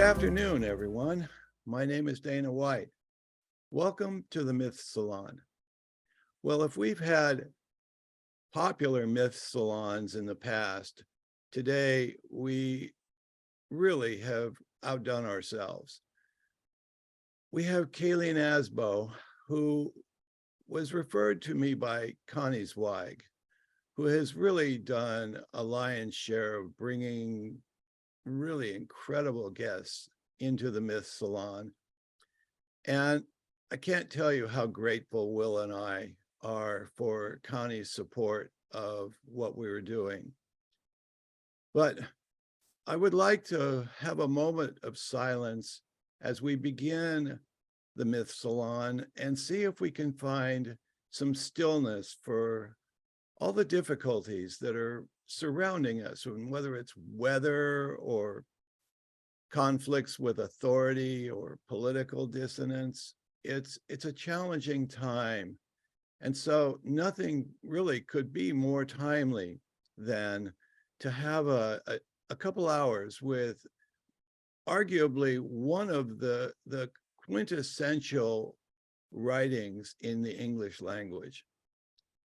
afternoon, everyone. My name is Dana White. Welcome to the Myth Salon. Well, if we've had popular myth salons in the past, today we really have outdone ourselves. We have Kayleen Asbo, who was referred to me by Connie Zweig, who has really done a lion's share of bringing really incredible guests into the Myth Salon. And I can't tell you how grateful Will and I are for Connie's support of what we were doing. But I would like to have a moment of silence as we begin the Myth Salon and see if we can find some stillness for all the difficulties that are surrounding us, and whether it's weather or conflicts with authority or political dissonance. It's a challenging time. And so nothing really could be more timely than to have a couple hours with arguably one of the quintessential writings in the English language.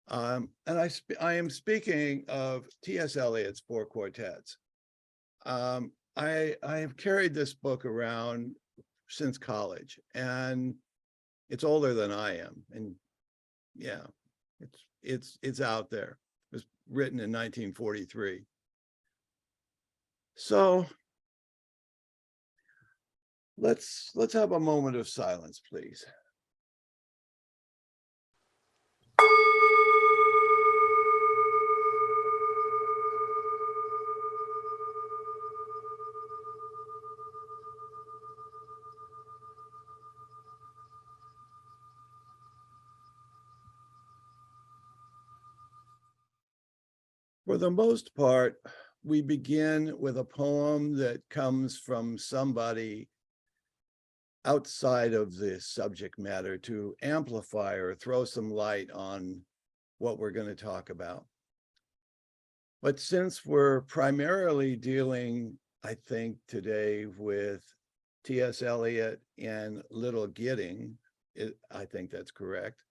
And I am speaking of T.S. Eliot's Four Quartets. I have carried this book around since college, and it's older than I am. And yeah, it's out there. It was written in 1943. So let's have a moment of silence, please. For the most part, we begin with a poem that comes from somebody outside of the subject matter to amplify or throw some light on what we're going to talk about. But since we're primarily dealing, I think, today with T.S. Eliot and Little Gidding, I think that's correct.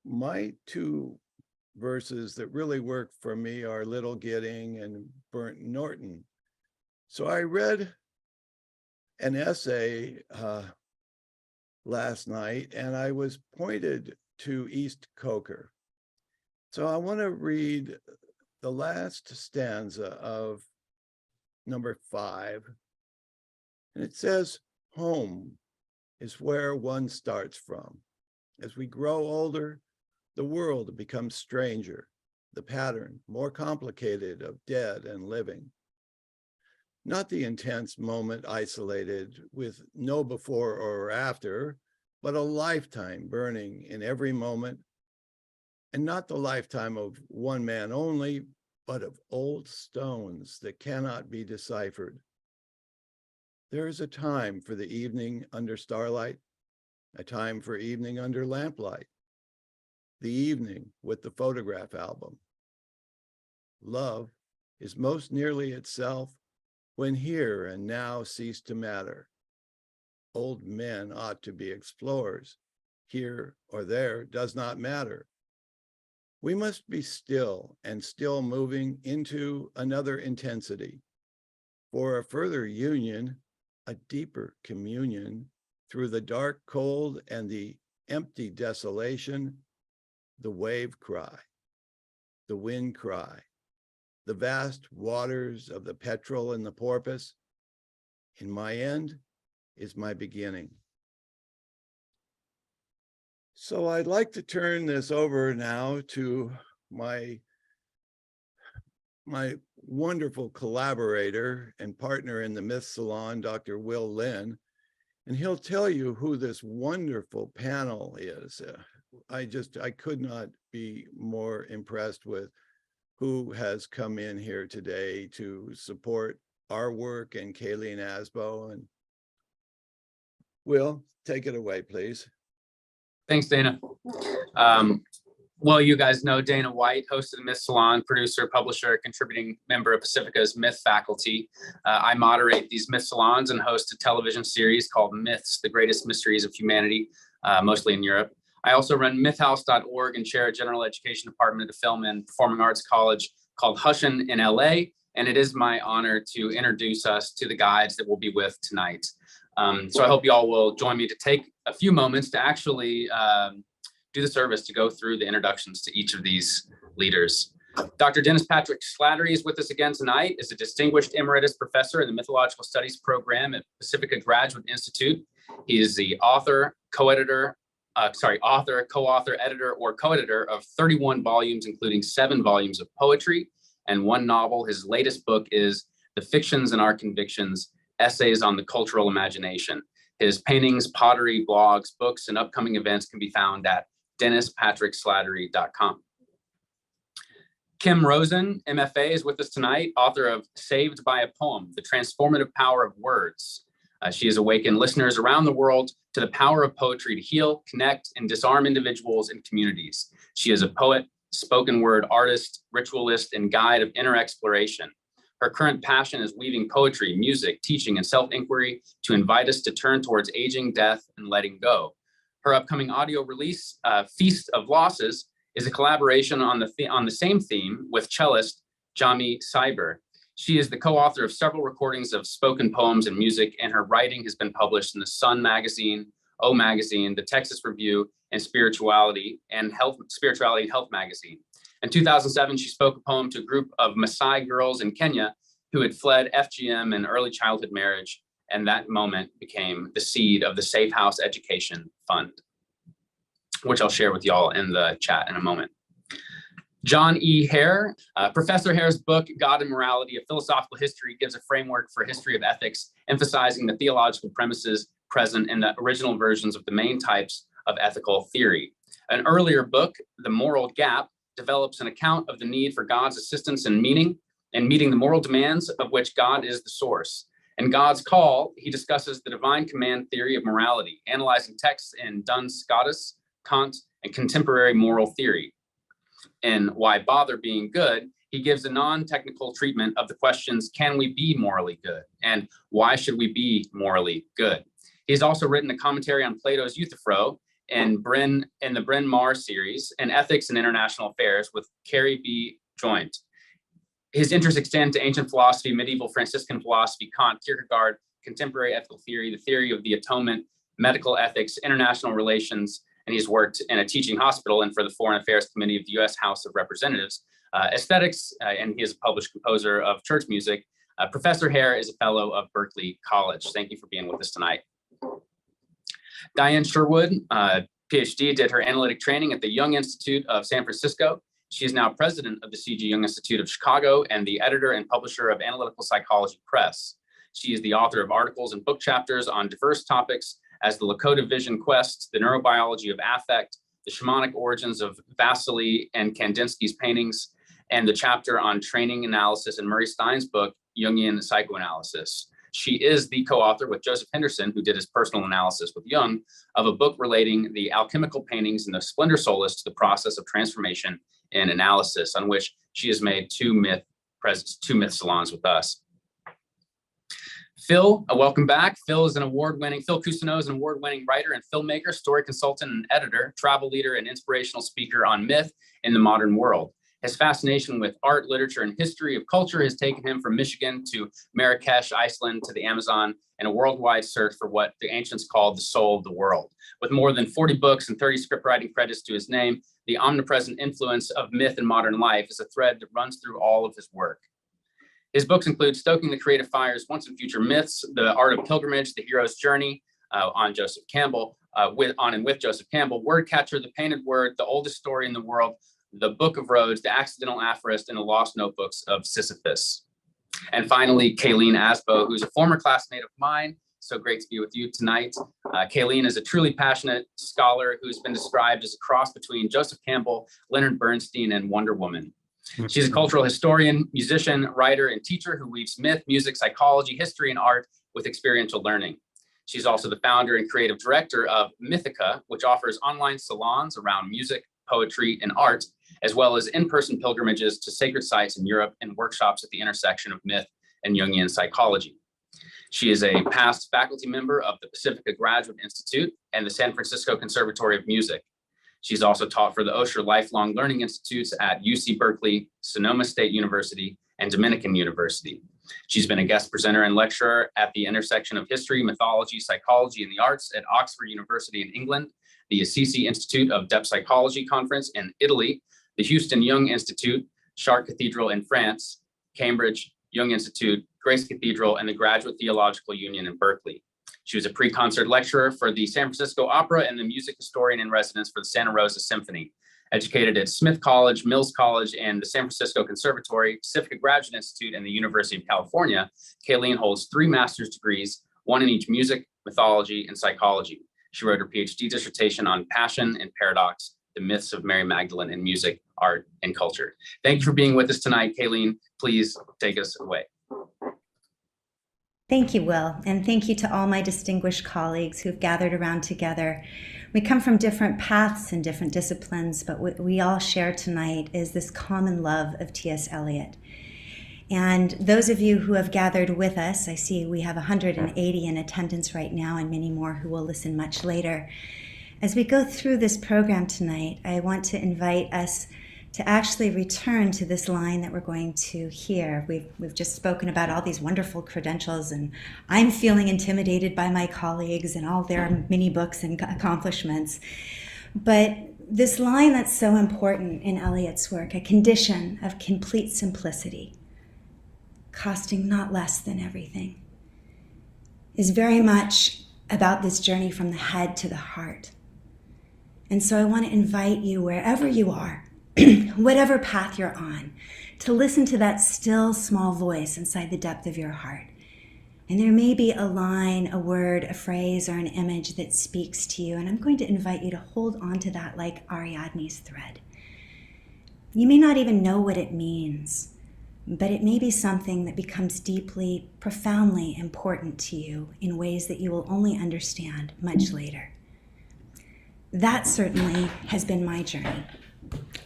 My two verses that really work for me are Little Gidding and Burnt Norton. So I read an essay last night, and I was pointed to East Coker. So I want to read the last stanza of number 5. And it says, "Home is where one starts from. As we grow older, the world becomes stranger, the pattern more complicated of dead and living. Not the intense moment isolated with no before or after, but a lifetime burning in every moment, and not the lifetime of one man only, but of old stones that cannot be deciphered. There is a time for the evening under starlight, a time for evening under lamplight, the evening with the photograph album. Love is most nearly itself when here and now cease to matter. Old men ought to be explorers. Here or there does not matter. We must be still and still moving into another intensity. For a further union, a deeper communion through the dark cold and the empty desolation, the wave cry, the wind cry, the vast waters of the petrel and the porpoise. In my end is my beginning." So I'd like to turn this over now to my wonderful collaborator and partner in the Myth Salon, Dr. Will Linn, and he'll tell you who this wonderful panel is. I could not be more impressed with who has come in here today to support our work and Kayleen Asbo. And Will, take it away, please. Thanks, Dana. Well, you guys know Dana White, host of the Myth Salon, producer, publisher, contributing member of Pacifica's Myth faculty. I moderate these Myth Salons and host a television series called Myths, the Greatest Mysteries of Humanity, mostly in Europe. I also run mythhouse.org and chair a general education department at the Film and Performing Arts College called Hushin in LA. And it is my honor to introduce us to the guides that we'll be with tonight. So I hope you all will join me to take a few moments to actually do the service to go through the introductions to each of these leaders. Dr. Dennis Patrick Slattery is with us again tonight, is a distinguished emeritus professor in the Mythological Studies program at Pacifica Graduate Institute. He is the author, co-author, editor, or co-editor of 31 volumes, including 7 volumes of poetry and 1 novel. His latest book is The Fictions and Our Convictions, Essays on the Cultural Imagination. His paintings, pottery, blogs, books, and upcoming events can be found at DennisPatrickSlattery.com. Kim Rosen, MFA, is with us tonight, author of Saved by a Poem, The Transformative Power of Words. She has awakened listeners around the world to the power of poetry to heal, connect, and disarm individuals and communities. She is a poet, spoken word artist, ritualist, and guide of inner exploration. Her current passion is weaving poetry, music, teaching, and self-inquiry to invite us to turn towards aging, death, and letting go. Her upcoming audio release, Feast of Losses, is a collaboration on the same theme with cellist Jami Cyber. She is the co-author of several recordings of spoken poems and music, and her writing has been published in the Sun Magazine, O Magazine, the Texas Review, and Spirituality and Health Magazine. In 2007, she spoke a poem to a group of Maasai girls in Kenya who had fled FGM and early childhood marriage, and that moment became the seed of the Safe House Education Fund, which I'll share with y'all in the chat in a moment. John E. Hare, Professor Hare's book, God and Morality, A Philosophical History, gives a framework for history of ethics, emphasizing the theological premises present in the original versions of the main types of ethical theory. An earlier book, The Moral Gap, develops an account of the need for God's assistance in meeting and meeting the moral demands of which God is the source. In God's Call, he discusses the divine command theory of morality, analyzing texts in Duns Scotus, Kant, and contemporary moral theory. In Why Bother Being Good, he gives a non-technical treatment of the questions, can we be morally good? And why should we be morally good? He's also written a commentary on Plato's Euthyphro in the Bryn Mawr series, and Ethics and International Affairs with Carrie B. Joint. His interests extend to ancient philosophy, medieval Franciscan philosophy, Kant, Kierkegaard, contemporary ethical theory, the theory of the atonement, medical ethics, international relations, and he's worked in a teaching hospital and for the Foreign Affairs Committee of the U.S. House of Representatives, aesthetics, and he is a published composer of church music. Professor Hare is a fellow of Berkeley College. Thank you for being with us tonight. Dyane Sherwood, PhD, did her analytic training at the Young Institute of San Francisco. She is now president of the C.G. Jung Institute of Chicago and the editor and publisher of Analytical Psychology Press. She is the author of articles and book chapters on diverse topics as the Lakota Vision Quest, the neurobiology of affect, the shamanic origins of Vasily and Kandinsky's paintings, and the chapter on training analysis in Murray Stein's book, Jungian Psychoanalysis. She is the co-author with Joseph Henderson, who did his personal analysis with Jung, of a book relating the alchemical paintings and the Splendor Solace to the process of transformation and analysis, on which she has made two myth salons with us. Phil, welcome back. Phil Cousineau is an award-winning writer and filmmaker, story consultant and editor, travel leader, and inspirational speaker on myth in the modern world. His fascination with art, literature, and history of culture has taken him from Michigan to Marrakesh, Iceland, to the Amazon, and a worldwide search for what the ancients called the soul of the world. With more than 40 books and 30 scriptwriting credits to his name, the omnipresent influence of myth in modern life is a thread that runs through all of his work. His books include Stoking the Creative Fires, Once and Future Myths, The Art of Pilgrimage, The Hero's Journey, on Joseph Campbell, with Joseph Campbell, Wordcatcher, The Painted Word, The Oldest Story in the World, The Book of Roads, The Accidental Aphorist, and The Lost Notebooks of Sisyphus. And finally, Kayleen Asbo, who's a former classmate of mine. So great to be with you tonight. Kayleen is a truly passionate scholar who's been described as a cross between Joseph Campbell, Leonard Bernstein, and Wonder Woman. She's a cultural historian, musician, writer, and teacher who weaves myth, music, psychology, history, and art with experiential learning. She's also the founder and creative director of Mythica, which offers online salons around music, poetry, and art, as well as in-person pilgrimages to sacred sites in Europe and workshops at the intersection of myth and Jungian psychology. She is a past faculty member of the Pacifica Graduate Institute and the San Francisco Conservatory of Music. She's also taught for the Osher Lifelong Learning Institutes at UC Berkeley, Sonoma State University, and Dominican University. She's been a guest presenter and lecturer at the intersection of history, mythology, psychology, and the arts at Oxford University in England, the Assisi Institute of Depth Psychology Conference in Italy, the Houston Jung Institute, Chartres Cathedral in France, Cambridge Jung Institute, Grace Cathedral, and the Graduate Theological Union in Berkeley. She was a pre-concert lecturer for the San Francisco Opera and the music historian in residence for the Santa Rosa Symphony. Educated at Smith College, Mills College, and the San Francisco Conservatory, Pacifica Graduate Institute, and the University of California, Kayleen holds 3 master's degrees, 1 in each music, mythology, and psychology. She wrote her PhD dissertation on passion and paradox, the myths of Mary Magdalene in music, art, and culture. Thank you for being with us tonight, Kayleen. Please take us away. Thank you, Will, and thank you to all my distinguished colleagues who've gathered around together. We come from different paths and different disciplines, but what we all share tonight is this common love of T.S. Eliot. And those of you who have gathered with us, I see we have 180 in attendance right now and many more who will listen much later. As we go through this program tonight, I want to invite us to actually return to this line that we're going to hear. We've just spoken about all these wonderful credentials, and I'm feeling intimidated by my colleagues and all their many books and accomplishments. But this line that's so important in Eliot's work, a condition of complete simplicity, costing not less than everything, is very much about this journey from the head to the heart. And so I want to invite you, wherever you are, whatever path you're on, to listen to that still small voice inside the depth of your heart. And there may be a line, a word, a phrase, or an image that speaks to you, and I'm going to invite you to hold on to that like Ariadne's thread. You may not even know what it means, but it may be something that becomes deeply, profoundly important to you in ways that you will only understand much later. That certainly has been my journey.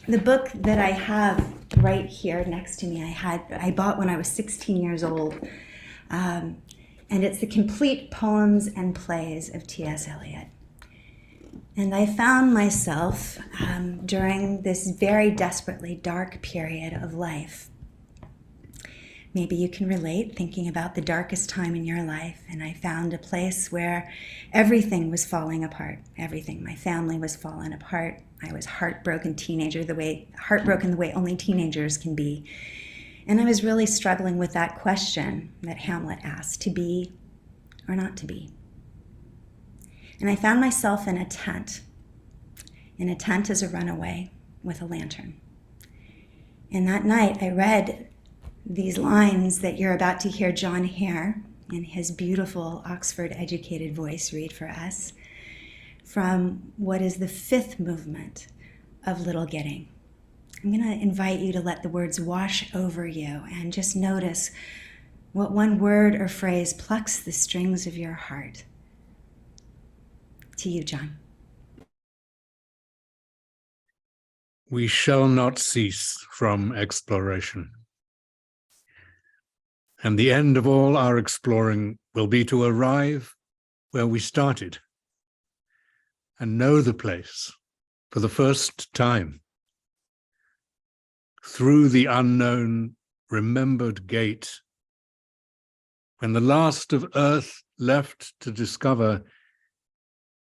The book that I have right here next to me, I bought when I was 16 years old, and it's the complete poems and plays of T.S. Eliot. And I found myself during this very desperately dark period of life. Maybe you can relate, thinking about the darkest time in your life, and I found a place where everything was falling apart. Everything. My family was falling apart. I was heartbroken the way only teenagers can be. And I was really struggling with that question that Hamlet asked, to be or not to be. And I found myself in a tent as a runaway with a lantern. And that night I read these lines that you're about to hear John Hare in his beautiful Oxford-educated voice read for us from what is the 5th movement of Little Gidding. I'm going to invite you to let the words wash over you and just notice what one word or phrase plucks the strings of your heart. To you, John. We shall not cease from exploration. And the end of all our exploring will be to arrive where we started and know the place for the first time. Through the unknown, remembered gate, when the last of earth left to discover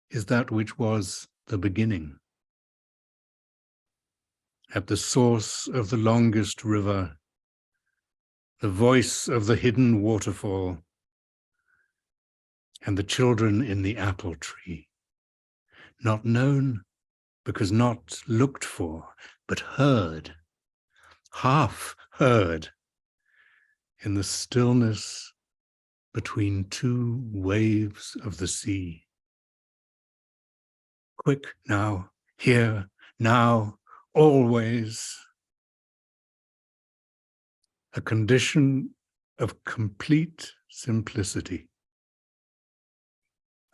is that which was the beginning. At the source of the longest river, the voice of the hidden waterfall, and the children in the apple tree, not known because not looked for, but heard, half heard, in the stillness between 2 waves of the sea. Quick now, here, now, always. A condition of complete simplicity,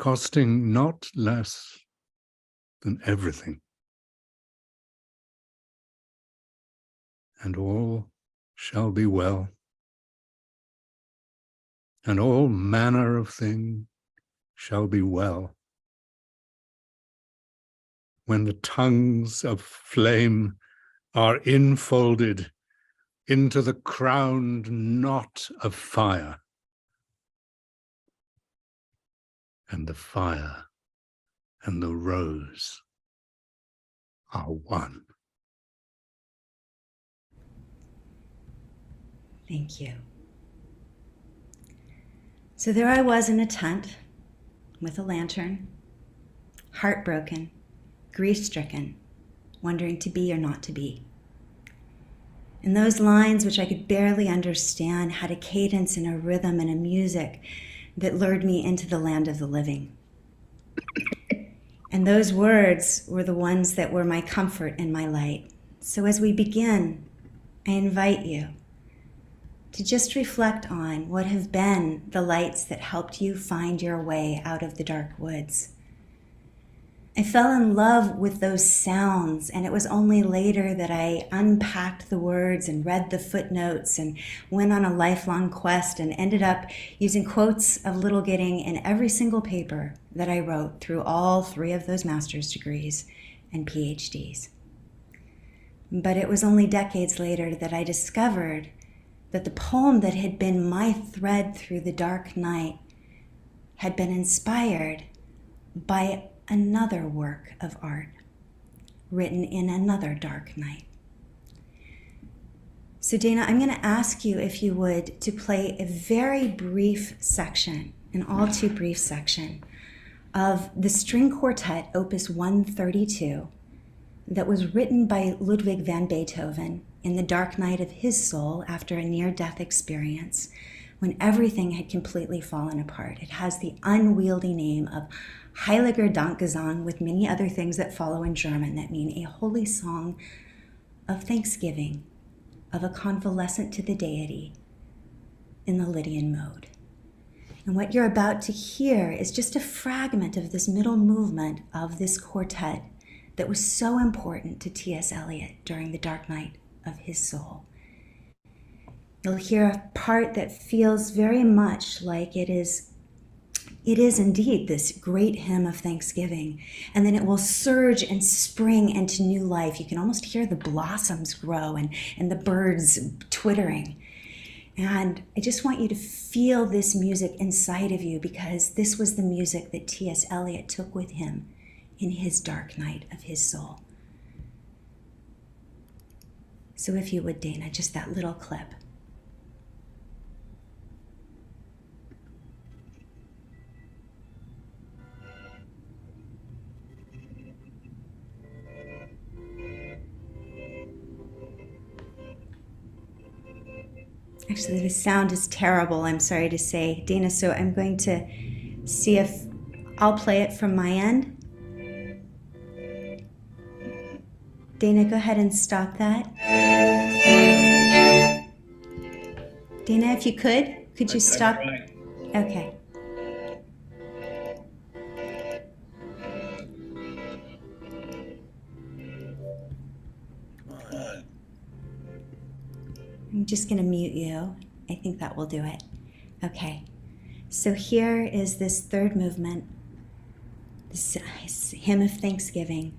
costing not less than everything. and all shall be well. And all manner of thing shall be well. When the tongues of flame are infolded into the crowned knot of fire, and the fire and the rose are one. Thank you. So there I was in a tent with a lantern, heartbroken, grief-stricken, wondering to be or not to be. And those lines, which I could barely understand, had a cadence and a rhythm and a music that lured me into the land of the living. And those words were the ones that were my comfort and my light. So as we begin, I invite you to just reflect on what have been the lights that helped you find your way out of the dark woods. I fell in love with those sounds, and it was only later that I unpacked the words and read the footnotes and went on a lifelong quest and ended up using quotes of Little Gidding in every single paper that I wrote through all 3 of those master's degrees and PhDs. But it was only decades later that I discovered that the poem that had been my thread through the dark night had been inspired by another work of art written in another dark night. So Dana, I'm going to ask you, if you would, to play a very brief section, an all too brief section, of the string quartet opus 132 that was written by Ludwig van Beethoven in the dark night of his soul after a near-death experience when everything had completely fallen apart. It has the unwieldy name of Heiliger Dankgesang, with many other things that follow in German that mean a holy song of thanksgiving, of a convalescent to the deity in the Lydian mode. And what you're about to hear is just a fragment of this middle movement of this quartet that was so important to T.S. Eliot during the dark night of his soul. You'll hear a part that feels very much like it is indeed this great hymn of thanksgiving, and then it will surge and spring into new life. You can almost hear the blossoms grow and the birds twittering. And I just want you to feel this music inside of you, because this was the music that T.S. Eliot took with him in his dark night of his soul. So if you would, Dana, just that little clip. Actually, the sound is terrible, I'm sorry to say, Dana, so I'm going to see if I'll play it from my end. Dana, go ahead and stop that. Dana, if you could you stop? Okay. I'm just going to mute you. I think that will do it. Okay. So here is this third movement, this hymn of thanksgiving.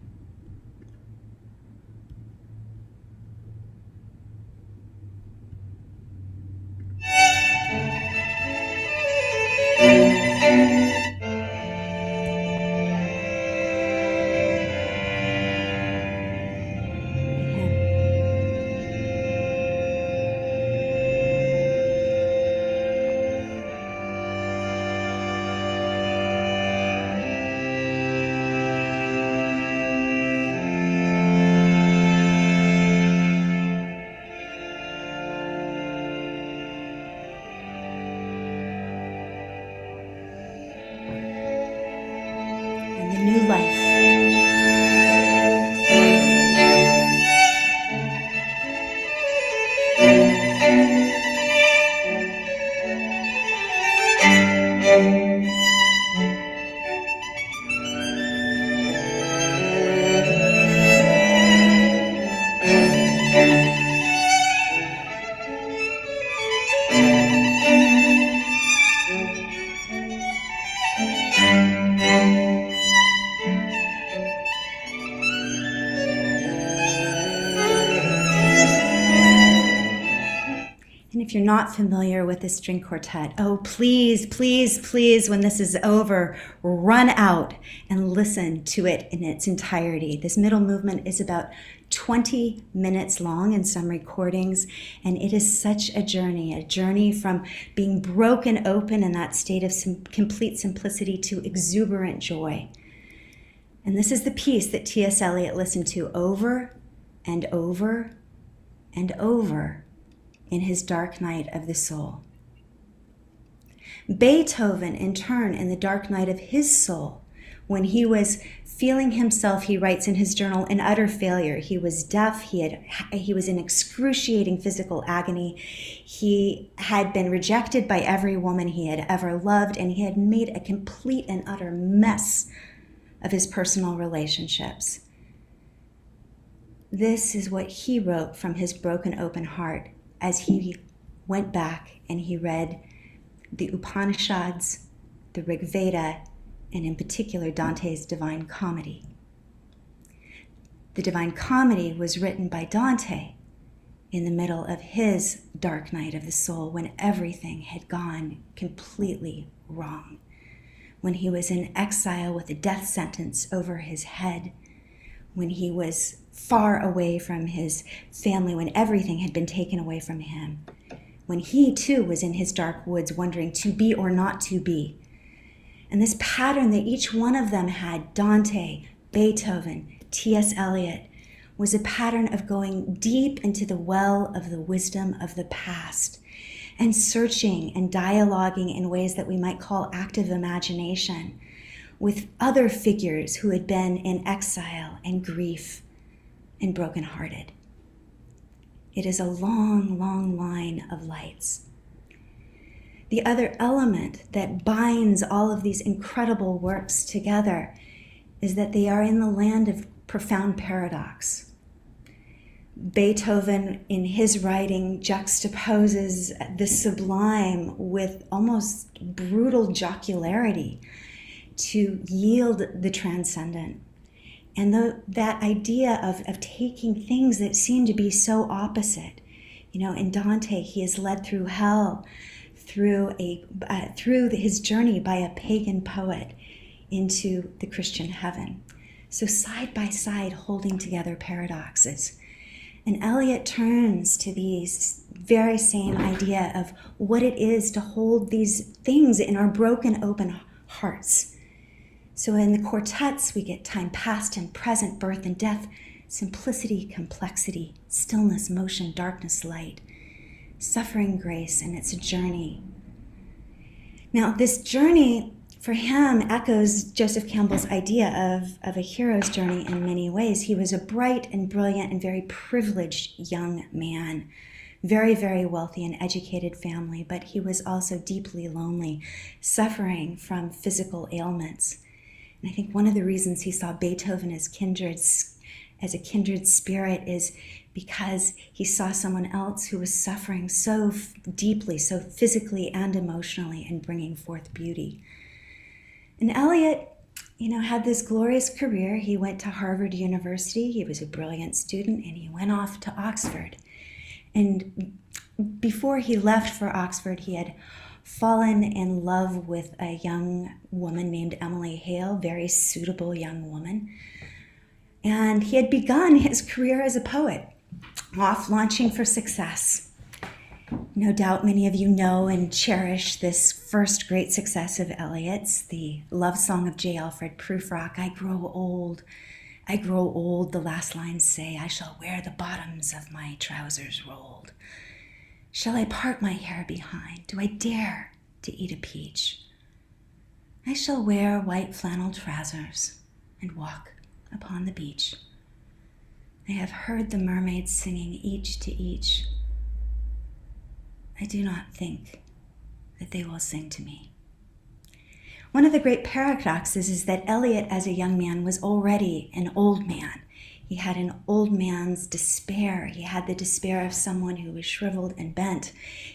New life. you're not familiar with the string quartet, oh, please, please, please, when this is over, run out and listen to it in its entirety. This middle movement is about 20 minutes long in some recordings, and it is such a journey from being broken open in that state of complete simplicity to exuberant joy. And this is the piece that T.S. Eliot listened to over and over and over in his dark night of the soul. Beethoven, in turn, in the dark night of his soul, when he was feeling himself, he writes in his journal, in utter failure. He was deaf, he was in excruciating physical agony. He had been rejected by every woman he had ever loved, and he had made a complete and utter mess of his personal relationships. This is what he wrote from his broken open heart as he went back and he read the Upanishads, the Rig Veda, and in particular Dante's Divine Comedy. The Divine Comedy was written by Dante in the middle of his dark night of the soul when everything had gone completely wrong, when he was in exile with a death sentence over his head, when he was far away from his family, when everything had been taken away from him, when he too was in his dark woods wondering to be or not to be. And this pattern that each one of them had, Dante, Beethoven, T.S. Eliot, was a pattern of going deep into the well of the wisdom of the past and searching and dialoguing in ways that we might call active imagination with other figures who had been in exile and grief and brokenhearted. It is a long, long line of lights. The other element that binds all of these incredible works together is that they are in the land of profound paradox. Beethoven, in his writing, juxtaposes the sublime with almost brutal jocularity to yield the transcendent. And that idea of taking things that seem to be so opposite. You know, in Dante, he is led through hell, through his journey by a pagan poet into the Christian heaven. So side by side, holding together paradoxes. And Eliot turns to these very same idea of what it is to hold these things in our broken, open hearts. So in the quartets, we get time past and present, birth and death, simplicity, complexity, stillness, motion, darkness, light, suffering, grace, and it's a journey. Now, this journey for him echoes Joseph Campbell's idea of a hero's journey in many ways. He was a bright and brilliant and very privileged young man, very, very wealthy and educated family, but he was also deeply lonely, suffering from physical ailments. And I think one of the reasons he saw Beethoven as a kindred spirit is because he saw someone else who was suffering so deeply, so physically and emotionally, and bringing forth beauty. And Eliot, had this glorious career. He went to Harvard University. He was a brilliant student, and he went off to Oxford. And before he left for Oxford, he had fallen in love with a young woman named Emily Hale, very suitable young woman. And he had begun his career as a poet, off launching for success. No doubt many of you know and cherish this first great success of Eliot's, the love song of J. Alfred Prufrock, I grow old, the last lines say, I shall wear the bottoms of my trousers rolled. Shall I part my hair behind? Do I dare to eat a peach? I shall wear white flannel trousers and walk upon the beach. I have heard the mermaids singing each to each. I do not think that they will sing to me. One of the great paradoxes is that Eliot, as a young man, was already an old man. He had an old man's despair. He had the despair of someone who was shriveled and bent.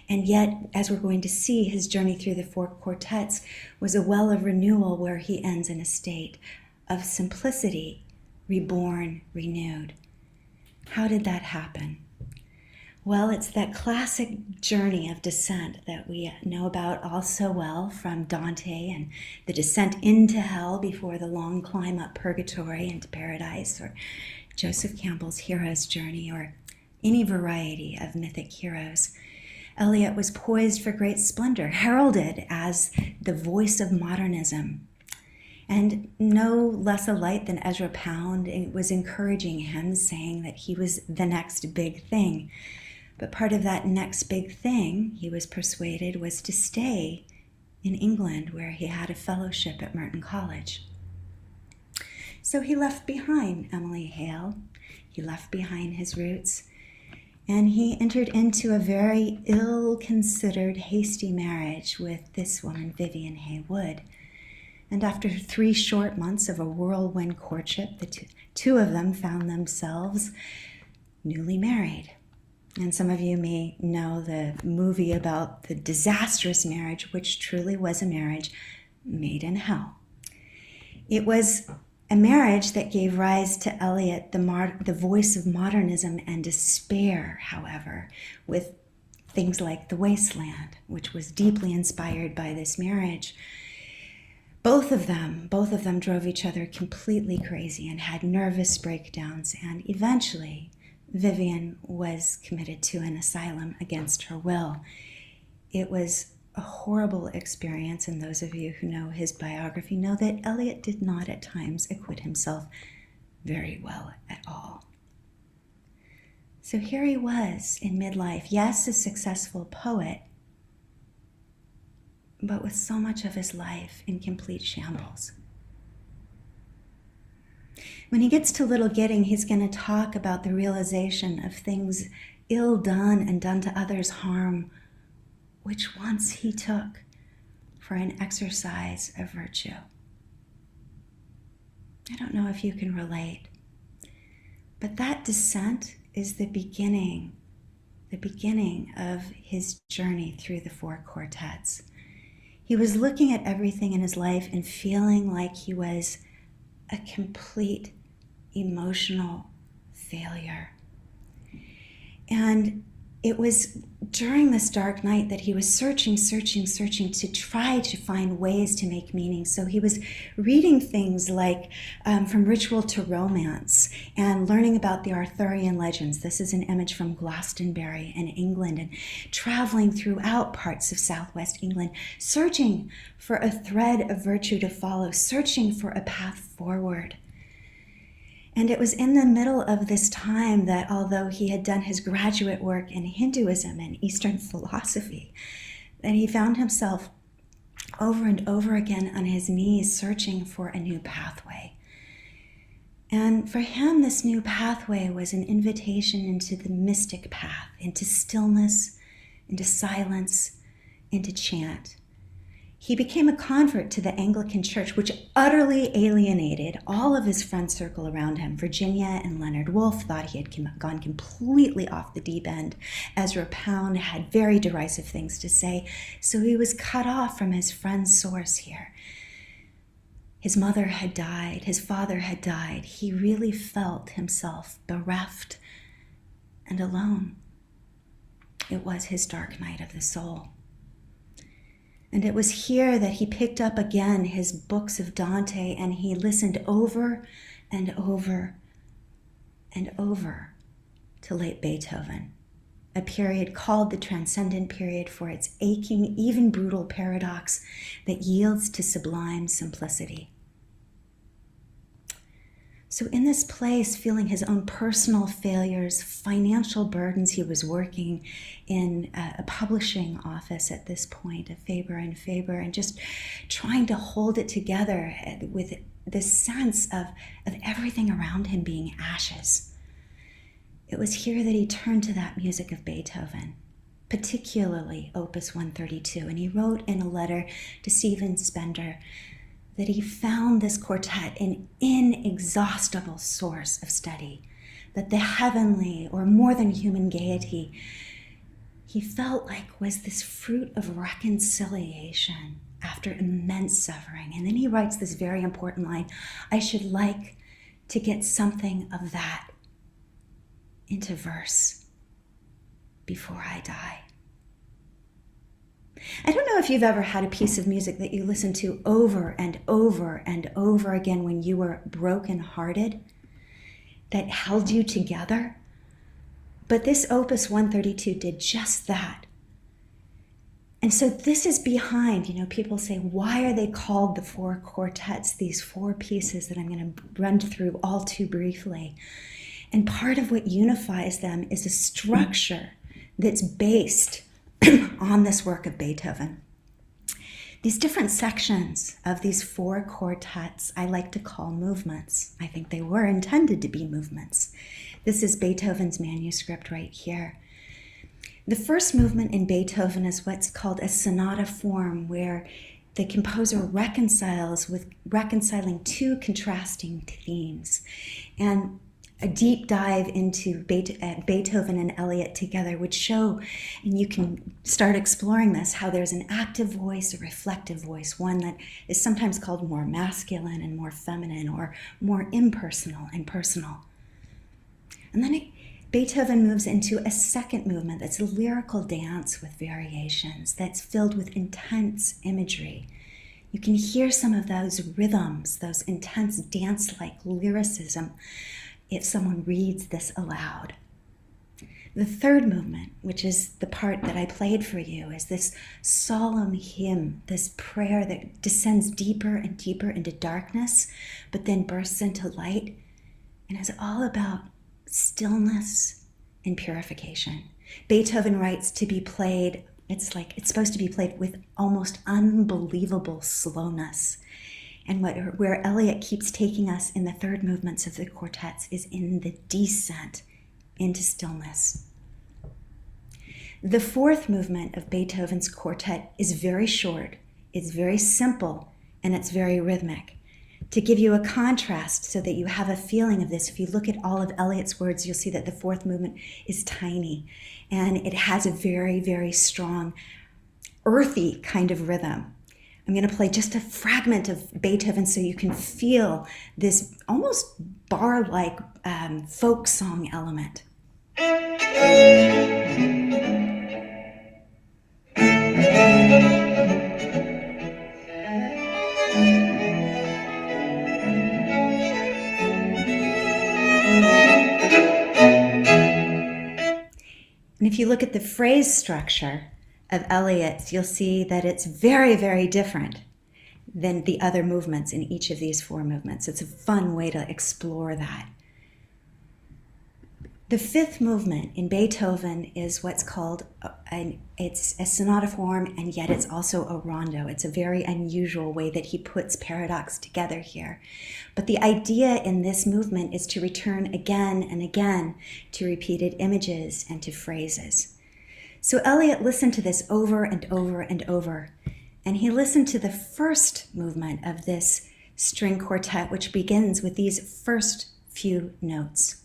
And yet, as we're going to see, his journey through the four quartets was a well of renewal where he ends in a state of simplicity, reborn, renewed. How did that happen? Well, it's that classic journey of descent that we know about all so well from Dante and the descent into hell before the long climb up purgatory into paradise, or Joseph Campbell's hero's journey, or any variety of mythic heroes. Eliot was poised for great splendor, heralded as the voice of modernism. And no less a light than Ezra Pound was encouraging him, saying that he was the next big thing. But part of that next big thing, he was persuaded, was to stay in England, where he had a fellowship at Merton College. So he left behind Emily Hale. He left behind his roots. And he entered into a very ill-considered, hasty marriage with this woman, Vivian Haywood. And after 3 short months of a whirlwind courtship, the two of them found themselves newly married. And some of you may know the movie about the disastrous marriage, which truly was a marriage made in hell. It was a marriage that gave rise to Eliot, the voice of modernism and despair, however, with things like The Wasteland, which was deeply inspired by this marriage. Both of them drove each other completely crazy and had nervous breakdowns, and eventually Vivian was committed to an asylum against her will. It was a horrible experience, and those of you who know his biography know that Eliot did not at times acquit himself very well at all. So here he was in midlife, yes, a successful poet, but with so much of his life in complete shambles. When he gets to Little Gidding, he's going to talk about the realization of things ill done and done to others harm, which once he took for an exercise of virtue. I don't know if you can relate, but that descent is the beginning of his journey through the 4 quartets. He was looking at everything in his life and feeling like he was a complete emotional failure. And it was during this dark night that he was searching to try to find ways to make meaning. So he was reading things like From Ritual to Romance and learning about the Arthurian legends. This is an image from Glastonbury in England, and traveling throughout parts of southwest England, searching for a thread of virtue to follow, searching for a path forward. And it was in the middle of this time that, although he had done his graduate work in Hinduism and Eastern philosophy, that he found himself over and over again on his knees searching for a new pathway. And for him, this new pathway was an invitation into the mystic path, into stillness, into silence, into chant. He became a convert to the Anglican Church, which utterly alienated all of his friend circle around him. Virginia and Leonard Woolf thought he had gone completely off the deep end. Ezra Pound had very derisive things to say, so he was cut off from his friend's source here. His mother had died, his father had died. He really felt himself bereft and alone. It was his dark night of the soul. And it was here that he picked up again his books of Dante, and he listened over and over and over to late Beethoven, a period called the Transcendent Period for its aching, even brutal paradox that yields to sublime simplicity. So in this place, feeling his own personal failures, financial burdens, he was working in a publishing office at this point, of Faber and Faber, and just trying to hold it together with this sense of everything around him being ashes. It was here that he turned to that music of Beethoven, particularly Opus 132, and he wrote in a letter to Stephen Spender that he found this quartet an inexhaustible source of study, that the heavenly or more than human gaiety he felt like was this fruit of reconciliation after immense suffering. And then he writes this very important line, I should like to get something of that into verse. before I die. I don't know if you've ever had a piece of music that you listened to over and over and over again when you were brokenhearted, that held you together. But this Opus 132 did just that. And so this is behind, people say, why are they called the four quartets, these four pieces that I'm going to run through all too briefly? And part of what unifies them is a structure that's based on this work of Beethoven. These different sections of these four quartets I like to call movements. I think they were intended to be movements. This is Beethoven's manuscript right here. The first movement in Beethoven is what's called a sonata form, where the composer reconciling two contrasting themes. And a deep dive into Beethoven and Eliot together would show, and you can start exploring this, how there's an active voice, a reflective voice, one that is sometimes called more masculine and more feminine, or more impersonal and personal. And then Beethoven moves into a second movement that's a lyrical dance with variations, that's filled with intense imagery. You can hear some of those rhythms, those intense dance-like lyricism, if someone reads this aloud. The third movement, which is the part that I played for you, is this solemn hymn, this prayer that descends deeper and deeper into darkness, but then bursts into light, and is all about stillness and purification. Beethoven writes to be played, it's supposed to be played with almost unbelievable slowness. And where Eliot keeps taking us in the third movements of the quartets is in the descent into stillness. The fourth movement of Beethoven's quartet is very short, it's very simple, and it's very rhythmic. To give you a contrast so that you have a feeling of this, if you look at all of Eliot's words, you'll see that the fourth movement is tiny, and it has a very, very strong, earthy kind of rhythm. I'm going to play just a fragment of Beethoven so you can feel this almost bar-like folk song element. And if you look at the phrase structure of Eliot's, you'll see that it's very, very different than the other movements in each of these four movements. It's a fun way to explore that. The fifth movement in Beethoven is what's called, it's a sonata form, and yet it's also a rondo. It's a very unusual way that he puts paradox together here. But the idea in this movement is to return again and again to repeated images and to phrases. So Eliot listened to this over and over and over, and he listened to the first movement of this string quartet, which begins with these first few notes.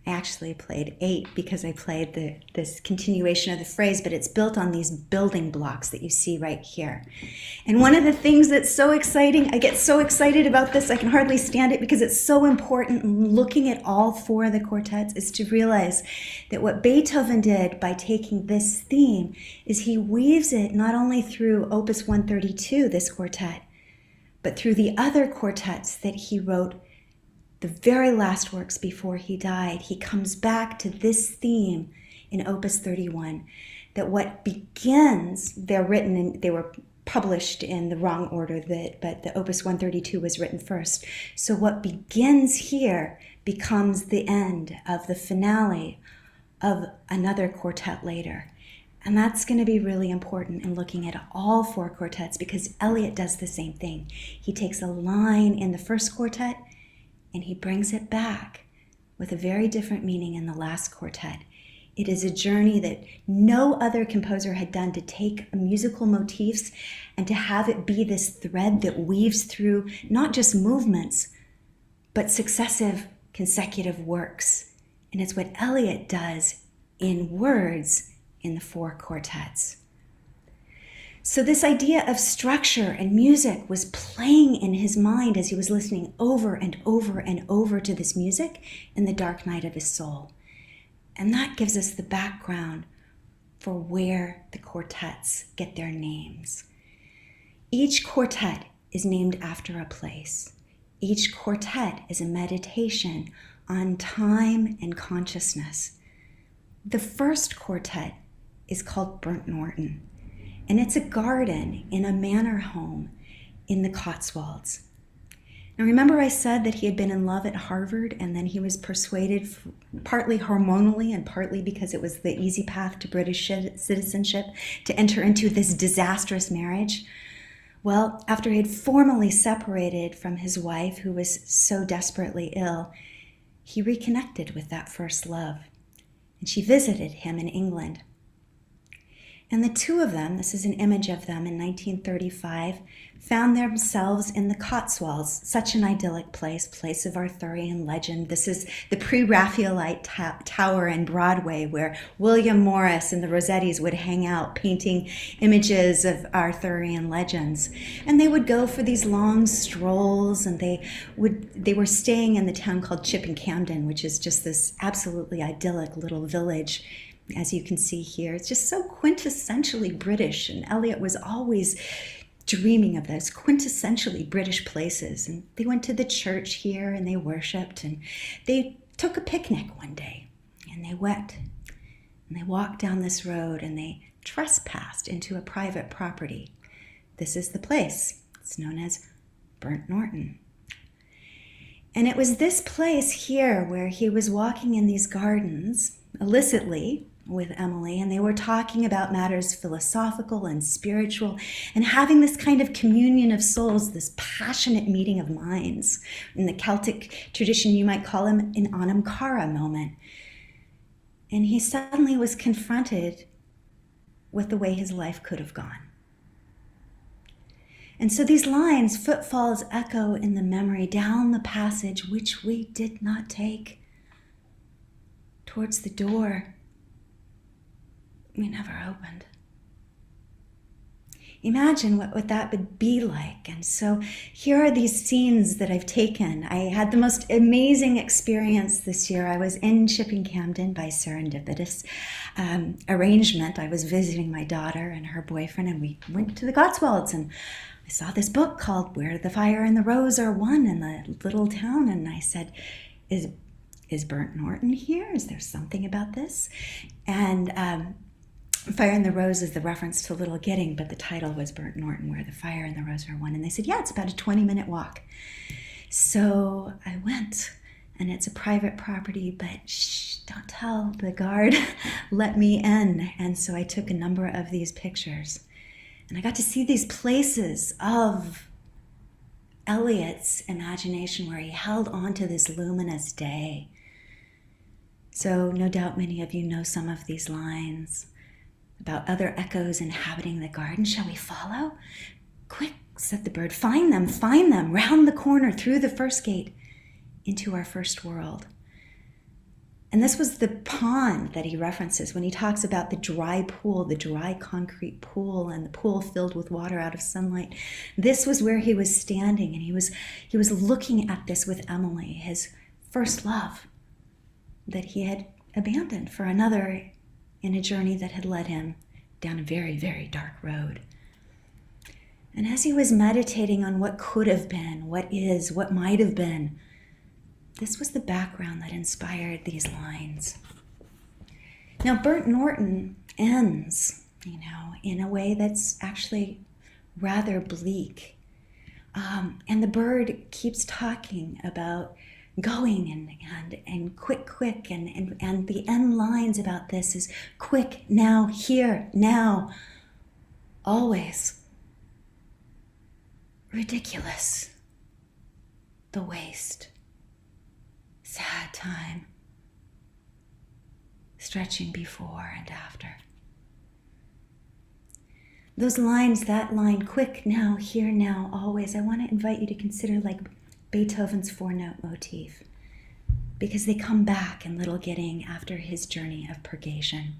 I actually played 8 because I played this continuation of the phrase, but it's built on these building blocks that you see right here. And one of the things that's so exciting, I get so excited about this, I can hardly stand it because it's so important looking at all four of the quartets, is to realize that what Beethoven did by taking this theme is he weaves it not only through Opus 132, this quartet, but through the other quartets that he wrote, the very last works before he died. He comes back to this theme in Opus 31, that what begins, they're written and they were published in the wrong order, but the Opus 132 was written first. So what begins here becomes the end of the finale of another quartet later. And that's going to be really important in looking at all four quartets, because Eliot does the same thing. He takes a line in the first quartet and he brings it back with a very different meaning in the last quartet. It is a journey that no other composer had done, to take musical motifs and to have it be this thread that weaves through not just movements, but successive consecutive works And it's what Eliot does in words in the 4 quartets. So this idea of structure and music was playing in his mind as he was listening over and over and over to this music in the dark night of his soul. And that gives us the background for where the quartets get their names. Each quartet is named after a place. Each quartet is a meditation on time and consciousness. The first quartet is called Burnt Norton, and it's a garden in a manor home in the Cotswolds. Now remember I said that he had been in love at Harvard and then he was persuaded, partly hormonally and partly because it was the easy path to British citizenship, to enter into this disastrous marriage? Well, after he had formally separated from his wife, who was so desperately ill, he reconnected with that first love. And she visited him in England. And the two of them, this is an image of them in 1935, found themselves in the Cotswolds, such an idyllic place of Arthurian legend. This is the pre-Raphaelite tower in Broadway where William Morris and the Rossettis would hang out painting images of Arthurian legends. And they would go for these long strolls, and they were staying in the town called Chipping Campden, which is just this absolutely idyllic little village. As you can see here, it's just so quintessentially British, and Eliot was always dreaming of those quintessentially British places. And they went to the church here and they worshiped, and they took a picnic one day, and they went and they walked down this road and they trespassed into a private property. This is the place. It's known as Burnt Norton. And it was this place here where he was walking in these gardens illicitly with Emily, and they were talking about matters philosophical and spiritual and having this kind of communion of souls, this passionate meeting of minds. In the Celtic tradition, you might call him an Anam Cara moment. And he suddenly was confronted with the way his life could have gone. And so these lines, footfalls echo in the memory down the passage which we did not take, towards the door we never opened. Imagine what that would be like. And so here are these scenes that I've taken. I had the most amazing experience this year. I was in Chipping Campden by serendipitous arrangement. I was visiting my daughter and her boyfriend, and we went to the Cotswolds, and I saw this book called Where the Fire and the Rose Are One in the little town. And I said, is Burnt Norton here? Is there something about this? And Fire and the Rose is the reference to Little Gidding, but the title was Burnt Norton, Where the Fire and the Rose Are One. And they said, yeah, it's about a 20-minute walk. So I went, and it's a private property, but shh, don't tell the guard, let me in. And so I took a number of these pictures, and I got to see these places of Eliot's imagination where he held on to this luminous day. So no doubt many of you know some of these lines about other echoes inhabiting the garden. Shall we follow? Quick, said the bird, find them, round the corner, through the first gate, into our first world. And this was the pond that he references when he talks about the dry pool, the dry concrete pool, and the pool filled with water out of sunlight. This was where he was standing, and he was looking at this with Emily, his first love that he had abandoned for another in a journey that had led him down a very, very dark road. And as he was meditating on what could have been, what is, what might have been, this was the background that inspired these lines. Now, Burnt Norton ends, in a way that's actually rather bleak. And the bird keeps talking about going and quick, and the end lines about this is quick, now, here, now, always. Ridiculous. The waste. Sad time. Stretching before and after. Those lines, that line, quick, now, here, now, always, I want to invite you to consider like Beethoven's 4-note motif. because they come back in Little Gidding after his journey of purgation.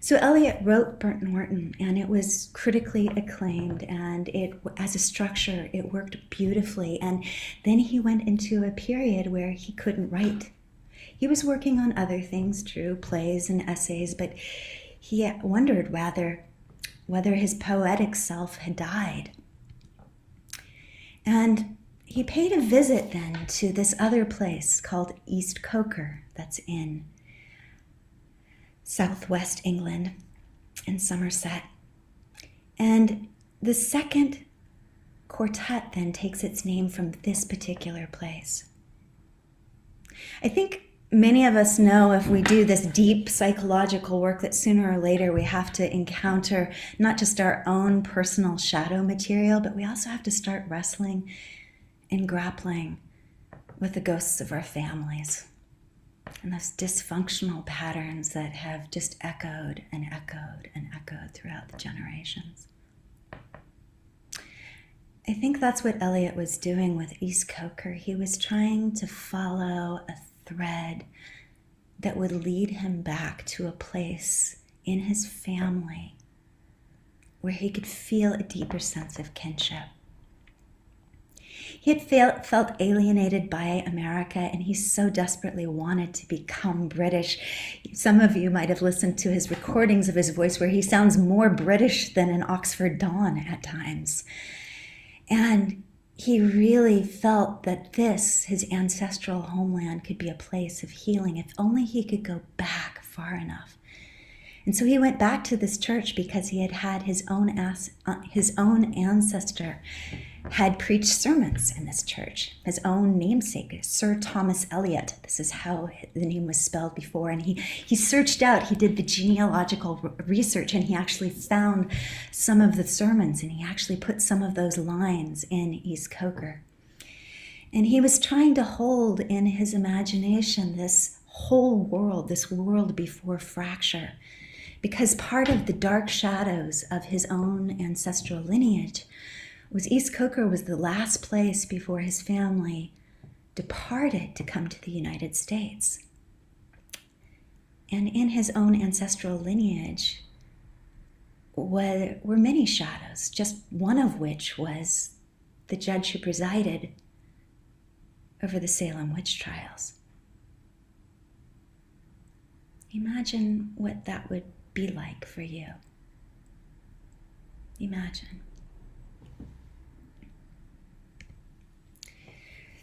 So Eliot wrote Burnt Norton, and it was critically acclaimed, and as a structure, it worked beautifully. And then he went into a period where he couldn't write. He was working on other things, true, plays and essays, but he wondered whether his poetic self had died. And he paid a visit then to this other place called East Coker, that's in southwest England in Somerset. And the second quartet then takes its name from this particular place. I think many of us know, if we do this deep psychological work, that sooner or later we have to encounter not just our own personal shadow material, but we also have to start wrestling and grappling with the ghosts of our families and those dysfunctional patterns that have just echoed and echoed and echoed throughout the generations. I think that's what Eliot was doing with East Coker. He was trying to follow a thread that would lead him back to a place in his family where he could feel a deeper sense of kinship. He had felt alienated by America, and he so desperately wanted to become British. Some of you might have listened to his recordings of his voice where he sounds more British than an Oxford Don at times. And he really felt that this, his ancestral homeland, could be a place of healing if only he could go back far enough. And so he went back to this church because he had had his own ancestor had preached sermons in this church. His own namesake, Sir Thomas Eliot. This is how the name was spelled before. And he searched out, he did the genealogical research, and he actually found some of the sermons, and he actually put some of those lines in East Coker. And he was trying to hold in his imagination this whole world, this world before fracture, because part of the dark shadows of his own ancestral lineage was East Coker was the last place before his family departed to come to the United States. And in his own ancestral lineage were many shadows, just one of which was the judge who presided over the Salem witch trials. Imagine what that would be like for you. Imagine.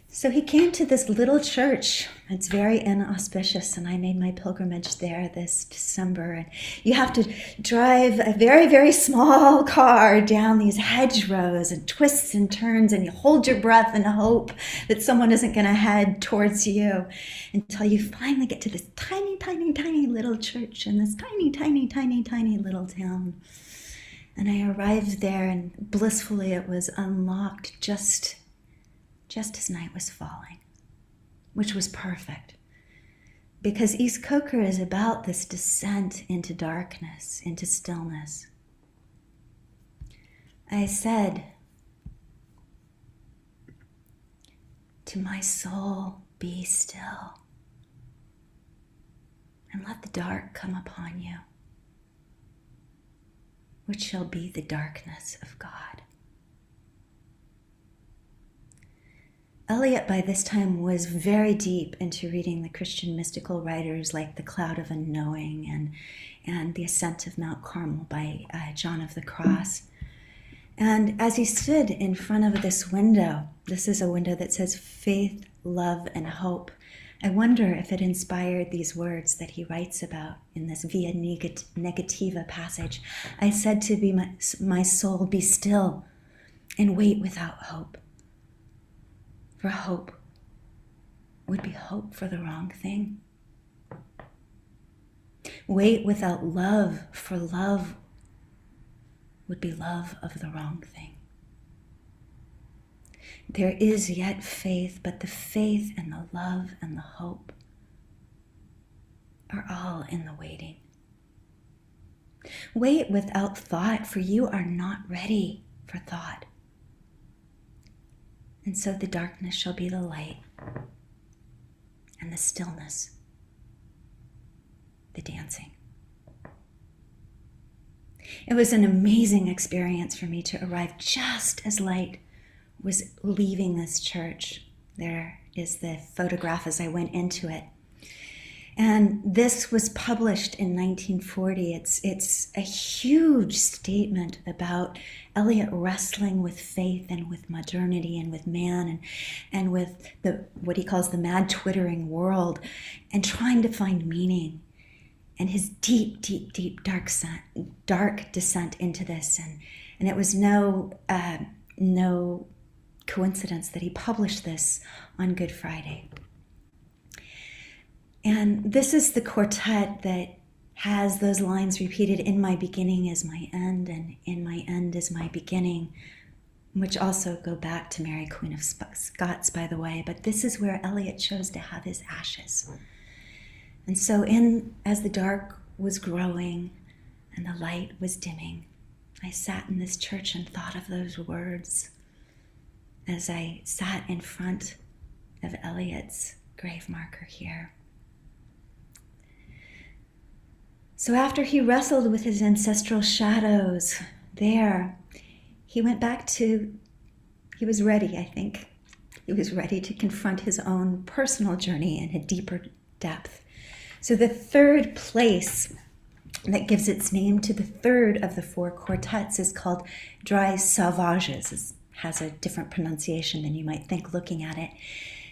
So he came to this little church. It's very inauspicious, and I made my pilgrimage there this December. And you have to drive a very, very small car down these hedgerows and twists and turns, and you hold your breath and hope that someone isn't going to head towards you until you finally get to this tiny, tiny, tiny little church in this tiny, tiny, tiny, tiny little town. And I arrived there, and blissfully it was unlocked just as night was falling, which was perfect, because East Coker is about this descent into darkness, into stillness. I said to my soul, be still, and let the dark come upon you, which shall be the darkness of God. Eliot, by this time, was very deep into reading the Christian mystical writers like The Cloud of Unknowing and The Ascent of Mount Carmel by John of the Cross. And as he stood in front of this window, this is a window that says faith, love, and hope, I wonder if it inspired these words that he writes about in this Via Negativa passage. I said to my soul, be still and wait without hope. For hope would be hope for the wrong thing. Wait without love, for love would be love of the wrong thing. There is yet faith, but the faith and the love and the hope are all in the waiting. Wait without thought, for you are not ready for thought. And so the darkness shall be the light, and the stillness, the dancing. It was an amazing experience for me to arrive just as light was leaving this church. There is the photograph as I went into it. And this was published in 1940. It's a huge statement about Eliot wrestling with faith and with modernity and with man and with what he calls the mad twittering world, and trying to find meaning, and his deep, deep, deep dark descent into this. And it was no coincidence that he published this on Good Friday. And this is the quartet that has those lines repeated: in my beginning is my end, and in my end is my beginning, which also go back to Mary Queen of Scots, by the way. But this is where Eliot chose to have his ashes. And so as the dark was growing and the light was dimming, I sat in this church and thought of those words as I sat in front of Eliot's grave marker here. So after he wrestled with his ancestral shadows there, he went back he was ready, I think. He was ready to confront his own personal journey in a deeper depth. So the third place that gives its name to the third of the four quartets is called Dry Salvages. It has a different pronunciation than you might think looking at it.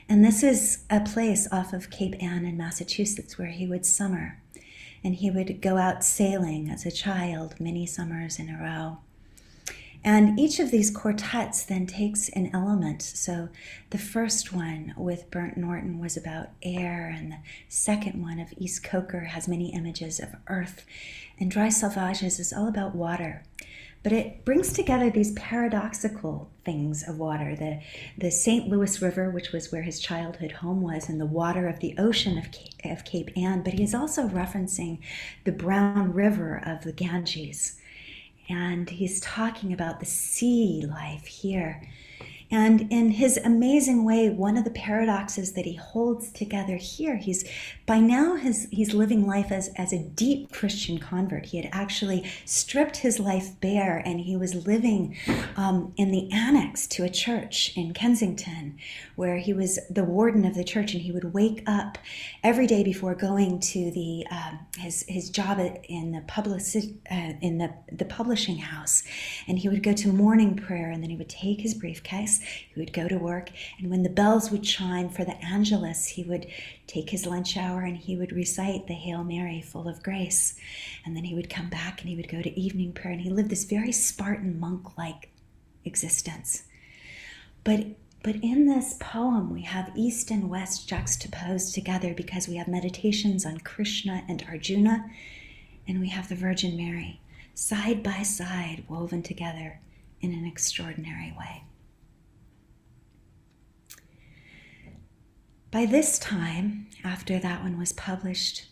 And this is a place off of Cape Ann in Massachusetts where he would summer. And he would go out sailing as a child many summers in a row. And each of these quartets then takes an element. So the first one with Burnt Norton was about air, and the second one of East Coker has many images of earth. And Dry Salvages is all about water. But it brings together these paradoxical things of water. The St. Louis River, which was where his childhood home was, and the water of the ocean of Cape Ann. But he's also referencing the brown river of the Ganges. And he's talking about the sea life here. And in his amazing way, one of the paradoxes that he holds together here, he's living life as a deep Christian convert. He had actually stripped his life bare, and he was living in the annex to a church in Kensington, where he was the warden of the church, and he would wake up every day before going to his job in the publishing house, and he would go to morning prayer, and then he would take his briefcase. He would go to work, and when the bells would chime for the Angelus, he would take his lunch hour and he would recite the Hail Mary, full of grace. And then he would come back and he would go to evening prayer, and he lived this very Spartan monk-like existence. But in this poem, we have East and West juxtaposed together, because we have meditations on Krishna and Arjuna, and we have the Virgin Mary, side by side, woven together in an extraordinary way. By this time, after that one was published,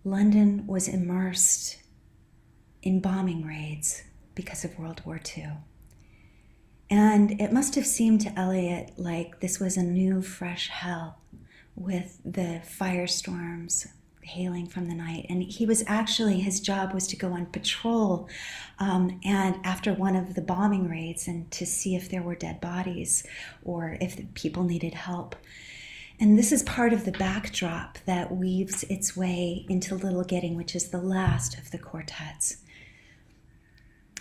London was immersed in bombing raids because of World War II. And it must have seemed to Eliot like this was a new, fresh hell, with the firestorms hailing from the night. And he was his job was to go on patrol and after one of the bombing raids, and to see if there were dead bodies or if the people needed help. And this is part of the backdrop that weaves its way into Little Gidding, which is the last of the quartets.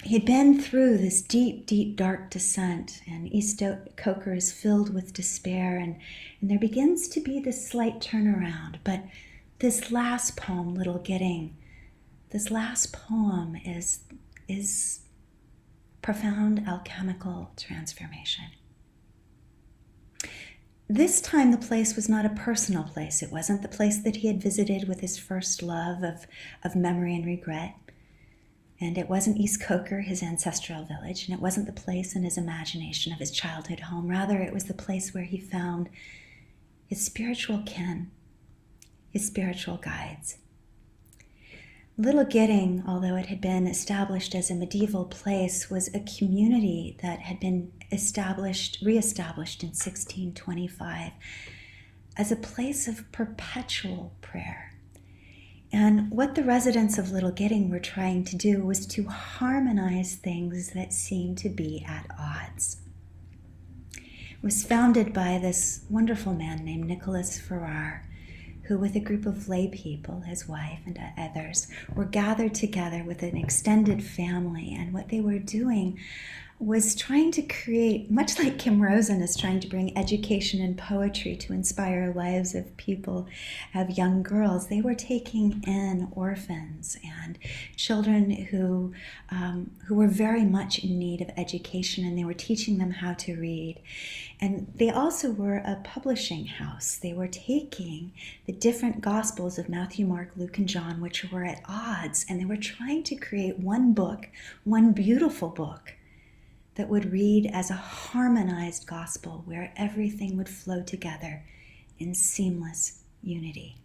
He'd been through this deep, deep, dark descent, and East Coker is filled with despair, and there begins to be this slight turnaround. But this last poem, Little Gidding, this last poem is profound alchemical transformation. This time the place was not a personal place. It wasn't the place that he had visited with his first love of memory and regret. And it wasn't East Coker, his ancestral village, and it wasn't the place in his imagination of his childhood home. Rather, it was the place where he found his spiritual kin, his spiritual guides. Little Gidding, although it had been established as a medieval place, was a community that had been reestablished in 1625 as a place of perpetual prayer. And what the residents of Little Gidding were trying to do was to harmonize things that seemed to be at odds. It was founded by this wonderful man named Nicholas Farrar, who with a group of lay people, his wife and others, were gathered together with an extended family. And what they were doing was trying to create, much like Kim Rosen is trying to bring education and poetry to inspire lives of people, of young girls, they were taking in orphans and children who were very much in need of education, and they were teaching them how to read. And they also were a publishing house. They were taking the different Gospels of Matthew, Mark, Luke, and John, which were at odds, and they were trying to create one book, one beautiful book, that would read as a harmonized gospel where everything would flow together in seamless unity.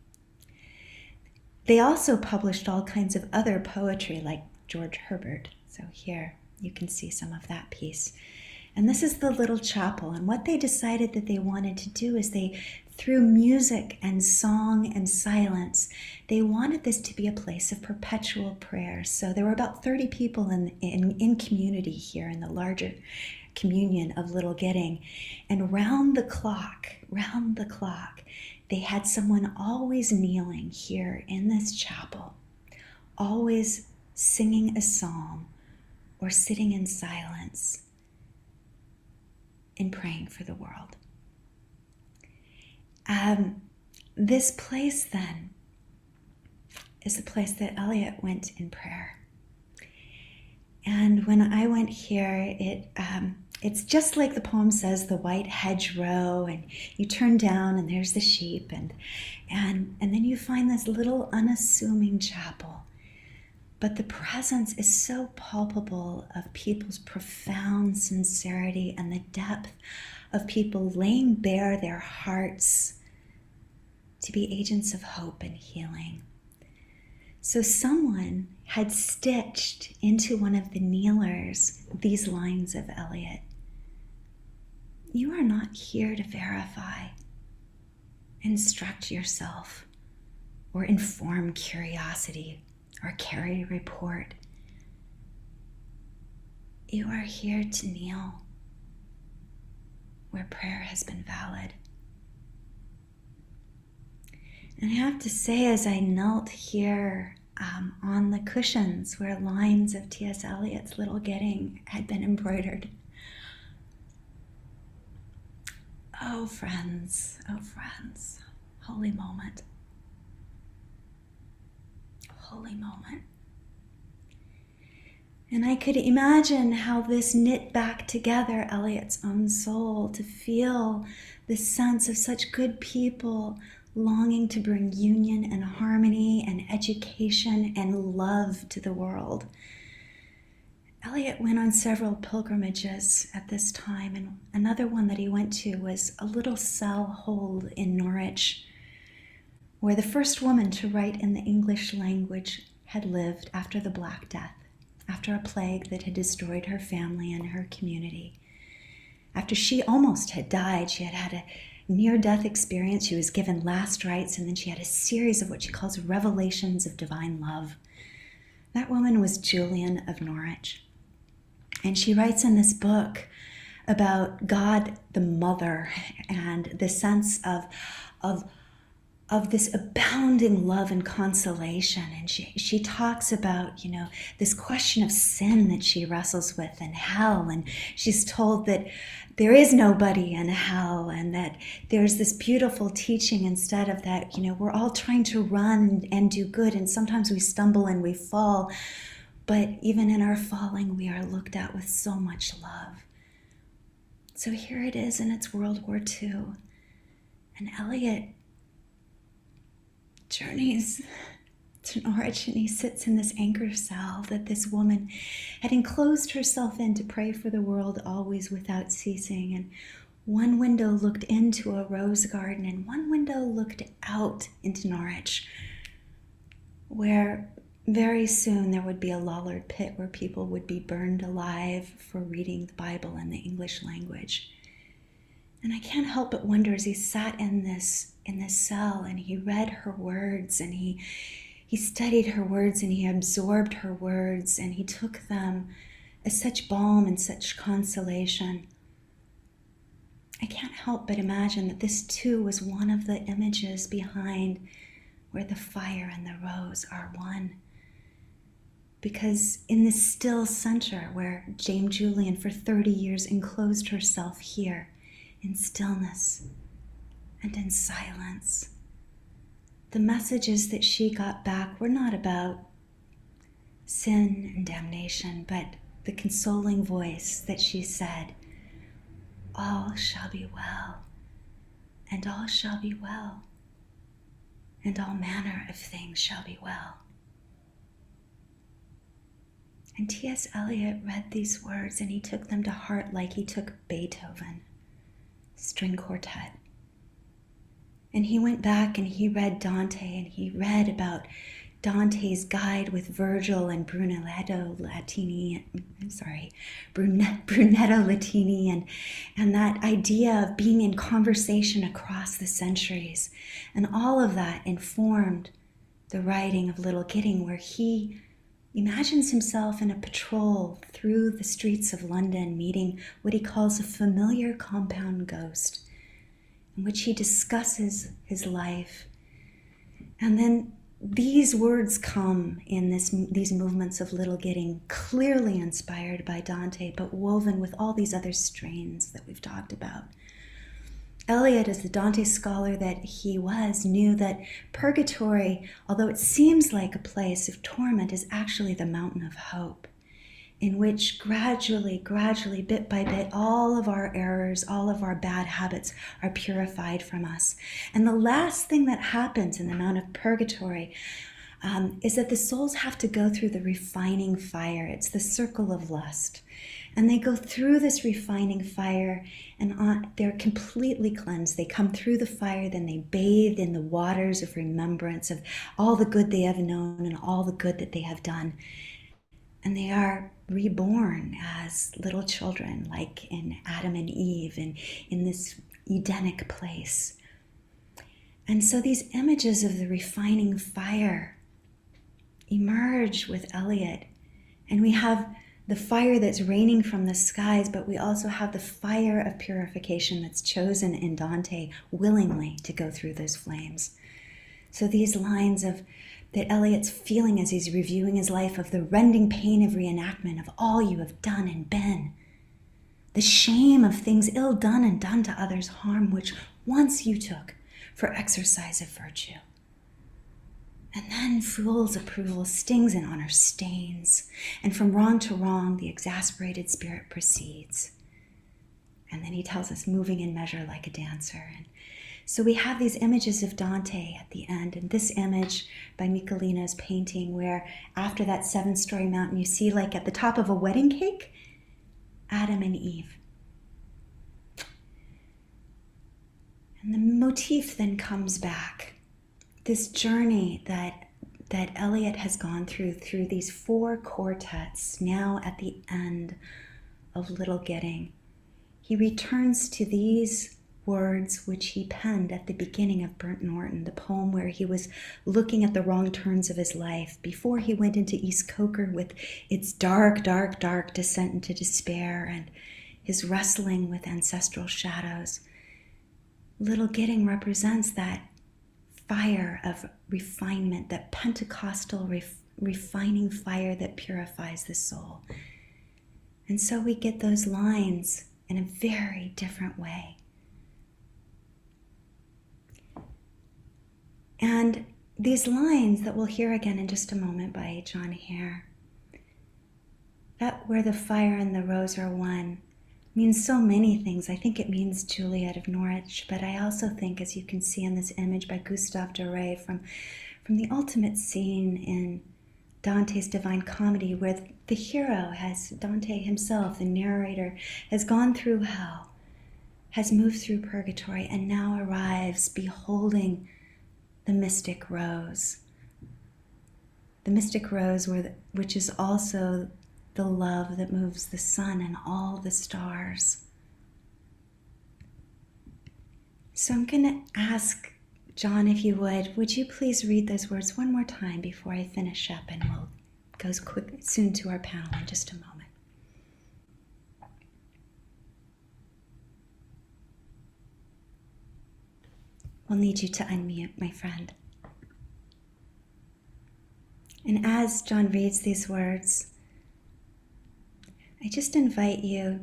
They also published all kinds of other poetry like George Herbert. So here you can see some of that piece. And this is the little chapel. And what they decided that they wanted to do is through music and song and silence, they wanted this to be a place of perpetual prayer. So there were about 30 people in community here in the larger communion of Little Gidding. And round the clock, they had someone always kneeling here in this chapel, always singing a psalm or sitting in silence and praying for the world. This place then is the place that Eliot went in prayer. And when I went here, it's just like the poem says, the white hedgerow, and you turn down and there's the sheep, and then you find this little unassuming chapel. But the presence is so palpable of people's profound sincerity and the depth of people laying bare their hearts to be agents of hope and healing. So someone had stitched into one of the kneelers these lines of Eliot. You are not here to verify, instruct yourself, or inform curiosity, or carry a report. You are here to kneel where prayer has been valid. And I have to say, as I knelt here on the cushions where lines of T.S. Eliot's Little Gidding had been embroidered, oh friends, holy moment. Holy moment. And I could imagine how this knit back together Eliot's own soul, to feel the sense of such good people longing to bring union and harmony and education and love to the world. Eliot went on several pilgrimages at this time, and another one that he went to was a little cell hold in Norwich, where the first woman to write in the English language had lived after the Black Death, after a plague that had destroyed her family and her community. After she almost had died, she had a near-death experience. She was given last rites, and then she had a series of what she calls revelations of divine love. That woman was Julian of Norwich. And she writes in this book about God the Mother and the sense of this abounding love and consolation. And she talks about, this question of sin that she wrestles with in hell. And she's told that there is nobody in hell, and that there's this beautiful teaching instead of that, we're all trying to run and do good, and sometimes we stumble and we fall. But even in our falling, we are looked at with so much love. So here it is, and it's World War II. And Eliot journeys to Norwich, and he sits in this anchor cell that this woman had enclosed herself in to pray for the world always without ceasing. And one window looked into a rose garden, and one window looked out into Norwich, where very soon there would be a Lollard pit where people would be burned alive for reading the Bible in the English language. And I can't help but wonder, as he sat in this in this cell, and he read her words, and he studied her words, and he absorbed her words, and he took them as such balm and such consolation. I can't help but imagine that this too was one of the images behind where the fire and the rose are one. Because in this still center where Dame Julian for 30 years enclosed herself here in stillness and in silence, the messages that she got back were not about sin and damnation, but the consoling voice that she said, all shall be well, and all shall be well, and all manner of things shall be well. And T.S. Eliot read these words and he took them to heart like he took Beethoven, string quartet. And he went back and he read Dante, and he read about Dante's guide with Virgil and Brunetto Latini, and that idea of being in conversation across the centuries. And all of that informed the writing of Little Gidding, where he imagines himself in a patrol through the streets of London, meeting what he calls a familiar compound ghost, in which he discusses his life. And then these words come in these movements of Little Gidding, clearly inspired by Dante, but woven with all these other strains that we've talked about. Eliot, as the Dante scholar that he was, knew that purgatory, although it seems like a place of torment, is actually the mountain of hope, in which gradually, bit by bit, all of our errors, all of our bad habits are purified from us. And the last thing that happens in the Mount of Purgatory is that the souls have to go through the refining fire. It's the circle of lust. And they go through this refining fire, and they're completely cleansed. They come through the fire, then they bathe in the waters of remembrance of all the good they have known and all the good that they have done. And they are reborn as little children, like in Adam and Eve, and in this Edenic place. And so these images of the refining fire emerge with Eliot, and we have the fire that's raining from the skies, but we also have the fire of purification that's chosen in Dante willingly to go through those flames. So these lines that Eliot's feeling as he's reviewing his life, of the rending pain of reenactment of all you have done and been, the shame of things ill done and done to others, harm which once you took for exercise of virtue. And then fool's approval stings and honor stains, and from wrong to wrong the exasperated spirit proceeds. And then he tells us, moving in measure like a dancer. And so we have these images of Dante at the end, and this image by Michelino's painting, where after that 7-story mountain, you see, like at the top of a wedding cake, Adam and Eve. And the motif then comes back. This journey that Eliot has gone through these 4 quartets, now at the end of Little Gidding. He returns to these words which he penned at the beginning of Burnt Norton, the poem where he was looking at the wrong turns of his life before he went into East Coker with its dark, dark, dark descent into despair and his wrestling with ancestral shadows. Little Gidding represents that fire of refinement, that Pentecostal refining fire that purifies the soul. And so we get those lines in a very different way. And these lines that we'll hear again in just a moment by John Hare, that where the fire and the rose are one, means so many things. I think it means Juliet of Norwich, but I also think, as you can see in this image by Gustave Doré, from the ultimate scene in Dante's Divine Comedy, where the hero Dante himself, the narrator, has gone through hell, has moved through purgatory, and now arrives beholding the mystic rose. The mystic rose, which is also the love that moves the sun and all the stars. So I'm going to ask John, if you would you please read those words one more time before I finish up, and we'll go soon to our panel in just a moment. We'll need you to unmute, my friend. And as John reads these words, I just invite you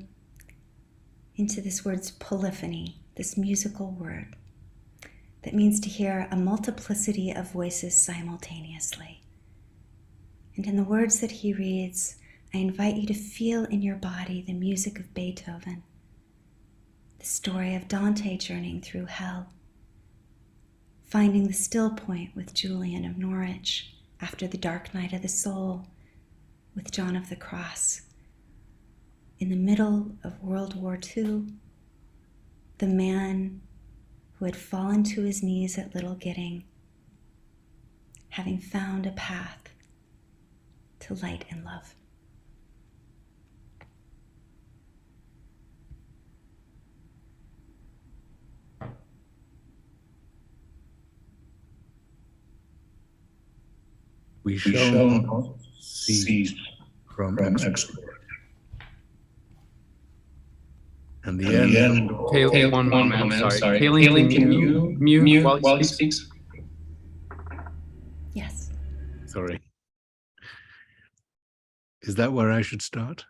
into this word's polyphony, this musical word that means to hear a multiplicity of voices simultaneously. And in the words that he reads, I invite you to feel in your body the music of Beethoven, the story of Dante journeying through hell, finding the still point with Julian of Norwich after the dark night of the soul with John of the Cross. In the middle of World War II, the man who had fallen to his knees at Little Gidding, having found a path to light and love. We shall not cease from exploring. And the end. Kayleen, one moment, I'm sorry. Kayleen, can you mute while he speaks? Yes. Sorry. Is that where I should start?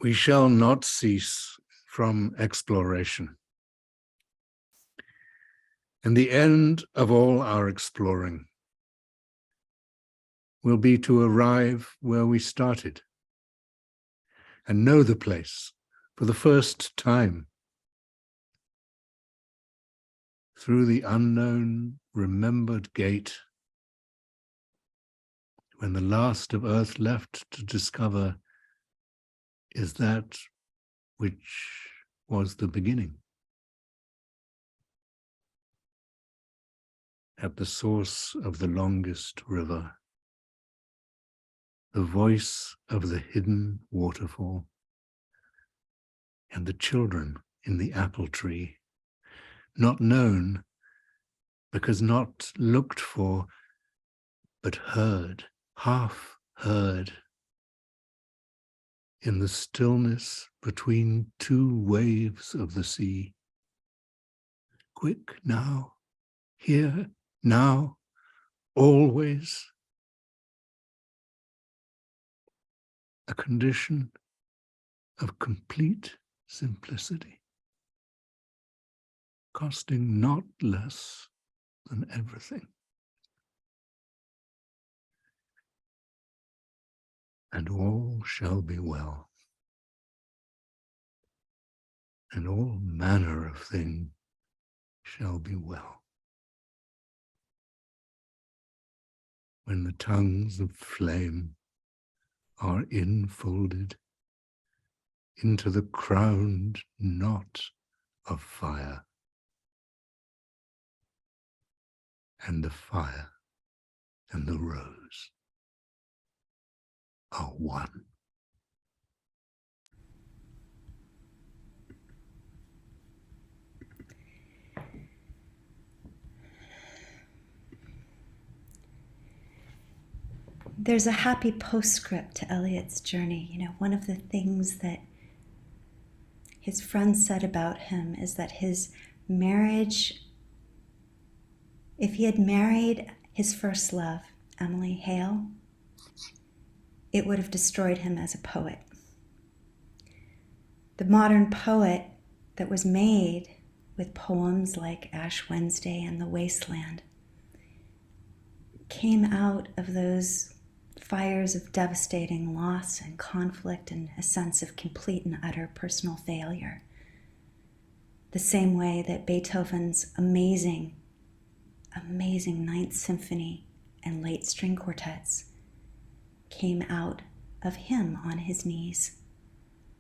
We shall not cease from exploration. And the end of all our exploring will be to arrive where we started and know the place for the first time through the unknown, remembered gate when the last of earth left to discover is that which was the beginning. At the source of the longest river, the voice of the hidden waterfall, and the children in the apple tree, not known because not looked for, but heard, half heard, in the stillness between two waves of the sea. Quick now, here, now, always. A condition of complete simplicity, costing not less than everything. And all shall be well, and all manner of thing shall be well. When the tongues of flame are infolded into the crowned knot of fire, and the fire and the rose are one. There's a happy postscript to Eliot's journey. You know, one of the things that his friends said about him is that his marriage, if he had married his first love, Emily Hale, it would have destroyed him as a poet. The modern poet that was made with poems like Ash Wednesday and The Wasteland came out of those fires of devastating loss and conflict and a sense of complete and utter personal failure. The same way that Beethoven's amazing Ninth Symphony and late string quartets came out of him on his knees,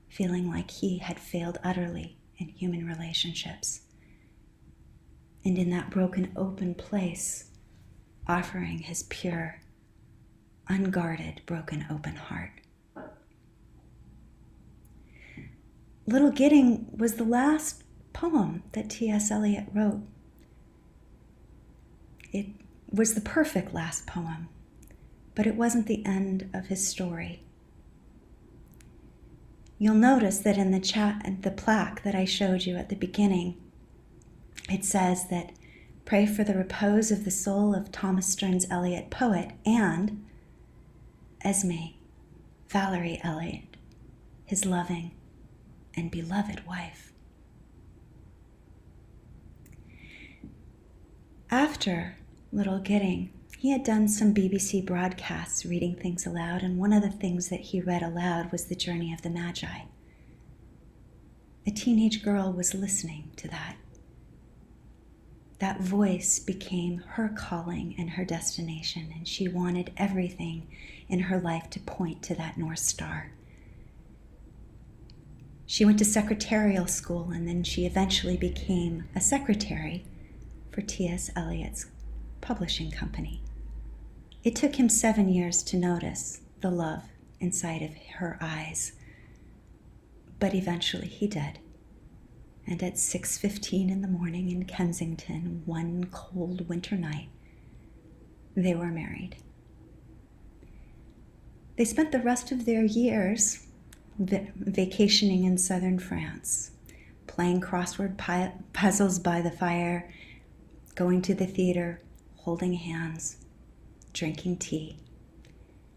feeling like he had failed utterly in human relationships. And in that broken, open place, offering his pure, unguarded, broken, open heart. Little Gidding was the last poem that T.S. Eliot wrote. It was the perfect last poem, but it wasn't the end of his story. You'll notice that in the plaque that I showed you at the beginning, it says that pray for the repose of the soul of Thomas Stearns Eliot, poet, and Esme Valerie Eliot, his loving and beloved wife. After Little Gidding, he had done some BBC broadcasts reading things aloud, and one of the things that he read aloud was The Journey of the Magi. A teenage girl was listening to that. That voice became her calling and her destination, and she wanted everything in her life to point to that North Star. She went to secretarial school, and then she eventually became a secretary for T.S. Eliot's publishing company. It took him 7 years to notice the love inside of her eyes, but eventually he did. And at 6:15 in the morning in Kensington, one cold winter night, they were married. They spent the rest of their years vacationing in southern France, playing crossword puzzles by the fire, going to the theater, holding hands, drinking tea.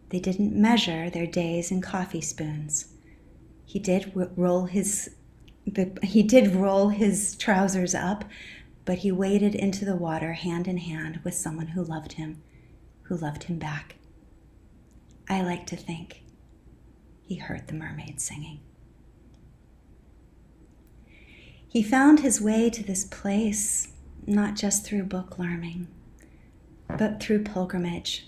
They didn't measure their days in coffee spoons. He did roll his trousers up, but he waded into the water hand in hand with someone who loved him back. I like to think he heard the mermaid singing. He found his way to this place not just through book learning, but through pilgrimage,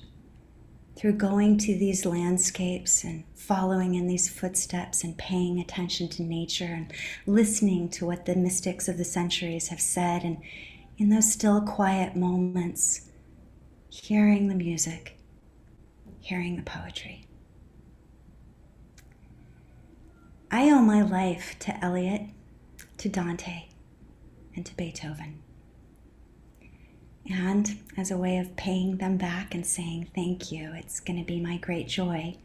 through going to these landscapes and following in these footsteps and paying attention to nature and listening to what the mystics of the centuries have said, and in those still quiet moments, hearing the music, hearing the poetry. I owe my life to Eliot, to Dante, and to Beethoven. And as a way of paying them back and saying thank you, it's going to be my great joy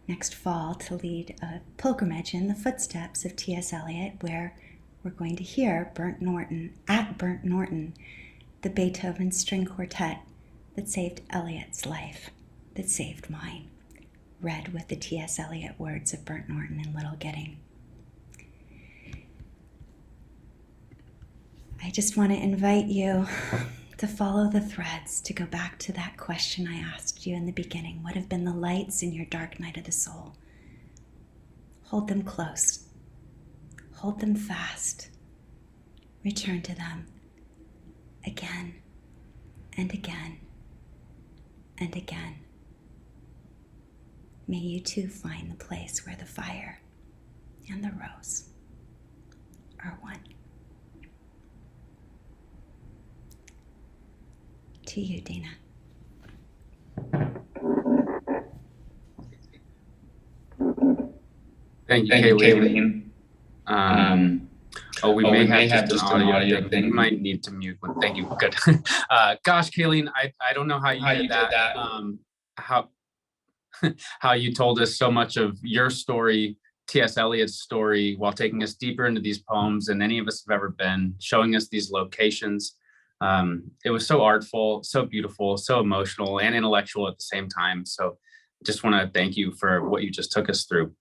next fall to lead a pilgrimage in the footsteps of T.S. Eliot, where we're going to hear Burnt Norton, the Beethoven string quartet that saved Eliot's life, that saved mine, read with the T.S. Eliot words of Burnt Norton and Little Gidding. I just want to invite you to follow the threads, to go back to that question I asked you in the beginning. What have been the lights in your dark night of the soul? Hold them close. Hold them fast. Return to them again and again and again. May you too find the place where the fire and the rose are one. To you, Dina. Thank you, Kayleen. We may have just an audio thing. We might need to mute one. Thank you. Good. Gosh, Kayleen, I don't know how you did that. How you told us so much of your story, T.S. Eliot's story, while taking us deeper into these poems than any of us have ever been, showing us these locations. It was so artful, so beautiful, so emotional and intellectual at the same time. So just want to thank you for what you just took us through.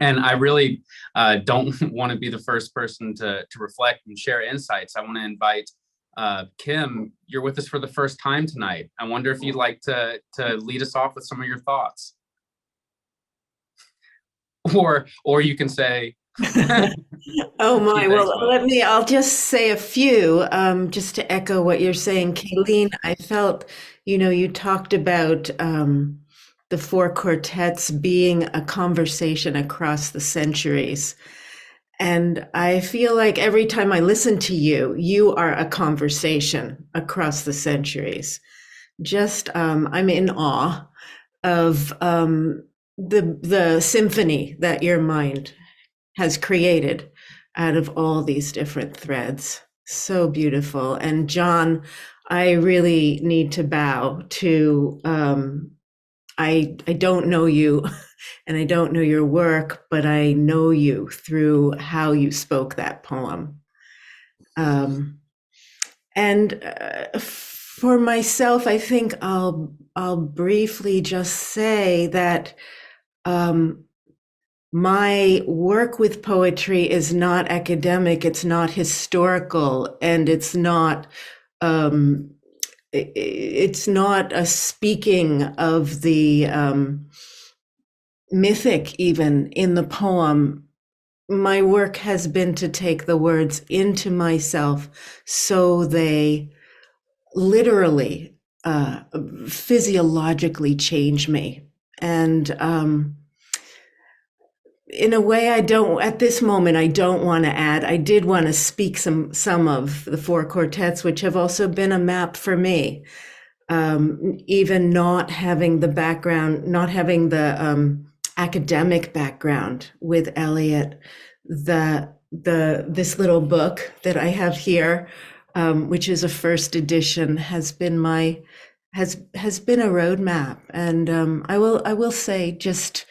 And I really don't want to be the first person to reflect and share insights. I want to invite Kim. You're with us for the first time tonight. I wonder if you'd like to lead us off with some of your thoughts. Or you can say, oh my, well, I'll just say a few, just to echo what you're saying, Kayleen. I felt, you talked about the four quartets being a conversation across the centuries. And I feel like every time I listen to you, you are a conversation across the centuries. Just, I'm in awe of the symphony that your mind has created out of all these different threads. So beautiful. And John, I really need to bow to, I don't know you and I don't know your work, but I know you through how you spoke that poem. For myself, I think I'll briefly just say that my work with poetry is not academic, it's not historical, and it's not a speaking of the mythic even in the poem. My work has been to take the words into myself so they literally, physiologically change me. And in a way, at this moment, I don't want to add. I did want to speak some of the four quartets, which have also been a map for me. Even not having the background, not having the academic background with Eliot, this little book that I have here, which is a first edition, has been a roadmap. And I will say just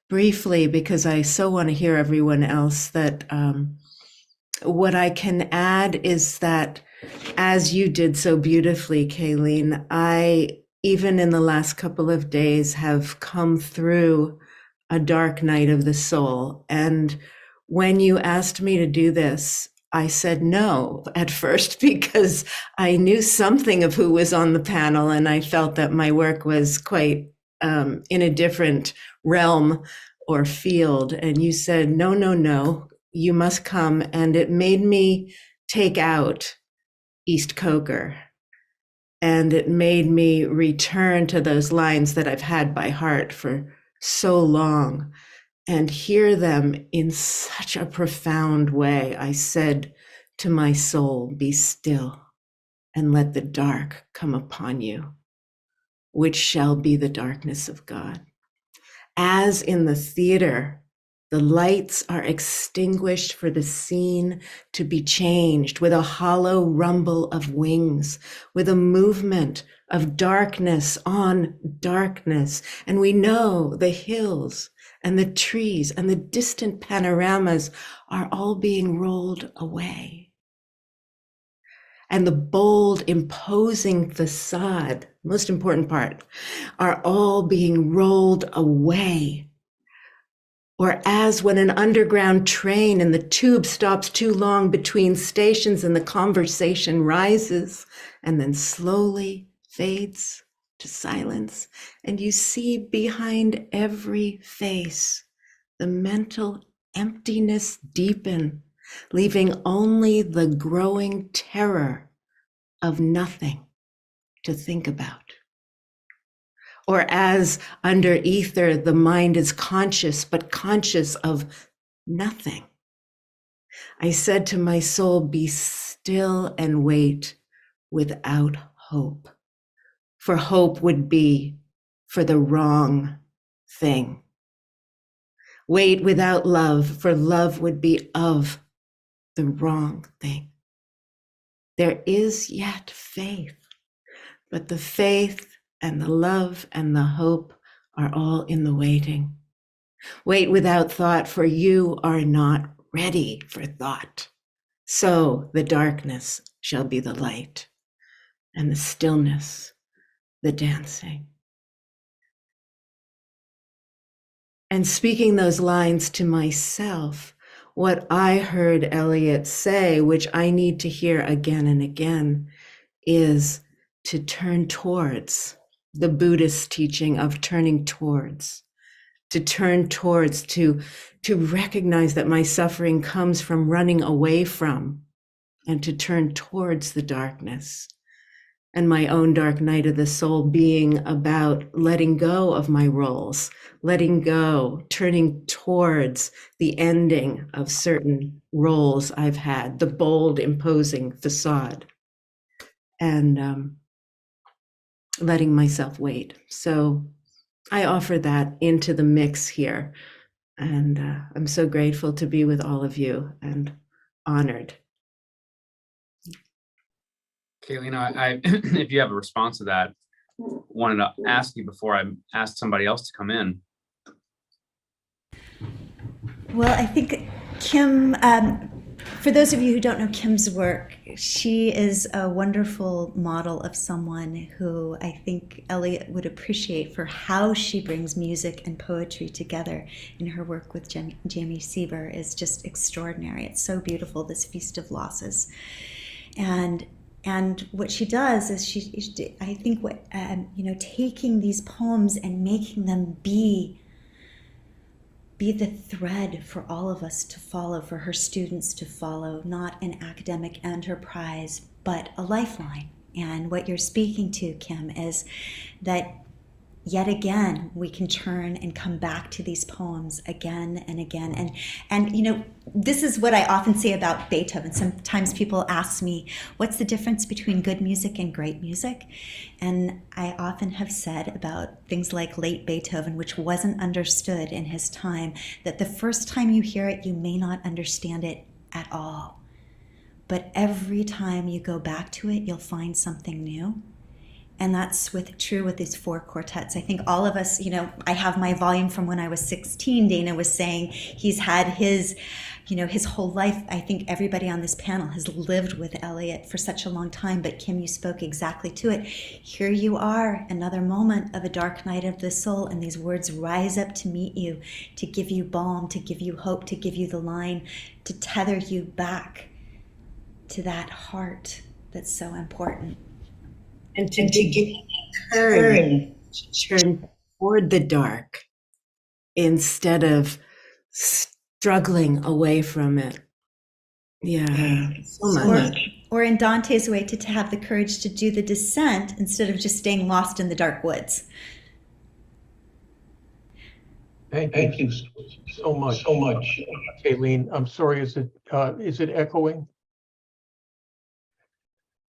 briefly, because I so want to hear everyone else, that what I can add is that, as you did so beautifully, Kayleen, I, even in the last couple of days, have come through a dark night of the soul. And when you asked me to do this, I said no at first, because I knew something of who was on the panel, and I felt that my work was quite in a different realm or field. And you said, no, you must come. And it made me take out East Coker. And it made me return to those lines that I've had by heart for so long and hear them in such a profound way. I said to my soul, be still and let the dark come upon you, which shall be the darkness of God. As in the theater, the lights are extinguished for the scene to be changed with a hollow rumble of wings, with a movement of darkness on darkness. And we know the hills and the trees and the distant panoramas are all being rolled away. And the bold, imposing facade, most important part, are all being rolled away. Or as when an underground train and the tube stops too long between stations and the conversation rises and then slowly fades to silence, and you see behind every face the mental emptiness deepen, leaving only the growing terror of nothing to think about. Or as under ether, the mind is conscious, but conscious of nothing. I said to my soul, be still and wait without hope. For hope would be for the wrong thing. Wait without love, for love would be of the wrong thing. There is yet faith, but the faith and the love and the hope are all in the waiting. Wait without thought, for you are not ready for thought. So the darkness shall be the light, and the stillness the dancing. And speaking those lines to myself, what I heard Eliot say, which I need to hear again and again, is to turn towards the Buddhist teaching of turning towards, to turn towards, to recognize that my suffering comes from running away from, and to turn towards the darkness. And my own dark night of the soul being about letting go of my roles, letting go, turning towards the ending of certain roles I've had, the bold, imposing facade, and letting myself wait. So I offer that into the mix here. And I'm so grateful to be with all of you and honored. Kayleen, I if you have a response to that, wanted to ask you before I asked somebody else to come in. Well, I think Kim, for those of you who don't know Kim's work, she is a wonderful model of someone who I think Eliot would appreciate for how she brings music and poetry together in her work with Jamie Sieber is just extraordinary. It's so beautiful, this Feast of Losses. And what she does is I think what, taking these poems and making them be the thread for all of us to follow, for her students to follow, not an academic enterprise, but a lifeline. And what you're speaking to, Kim, is that yet again, we can turn and come back to these poems again and again. And this is what I often say about Beethoven. Sometimes people ask me, what's the difference between good music and great music? And I often have said about things like late Beethoven, which wasn't understood in his time, that the first time you hear it, you may not understand it at all. But every time you go back to it, you'll find something new. And that's true with these 4 quartets. I think all of us, I have my volume from when I was 16. Dana was saying he's had his whole life. I think everybody on this panel has lived with Eliot for such a long time. But Kim, you spoke exactly to it. Here you are, another moment of a dark night of the soul. And these words rise up to meet you, to give you balm, to give you hope, to give you the line, to tether you back to that heart that's so important. And to give you courage to turn toward the dark instead of struggling away from it. Yeah, so much. Or in Dante's way, to have the courage to do the descent instead of just staying lost in the dark woods. Thank you so much, Kayleen. I'm sorry, is it echoing?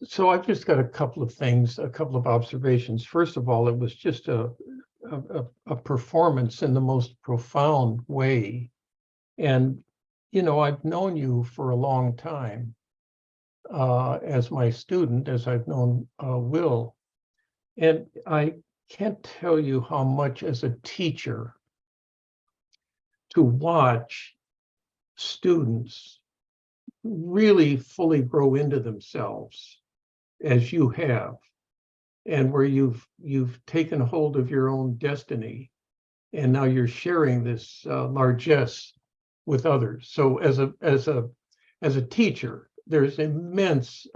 So I've just got a couple of observations. First of all, it was just a performance in the most profound way. And, I've known you for a long time as my student, as I've known Will. And I can't tell you how much as a teacher to watch students really fully grow into themselves as you have, and where you've taken hold of your own destiny, and now you're sharing this largesse with others. So as a teacher, there's immense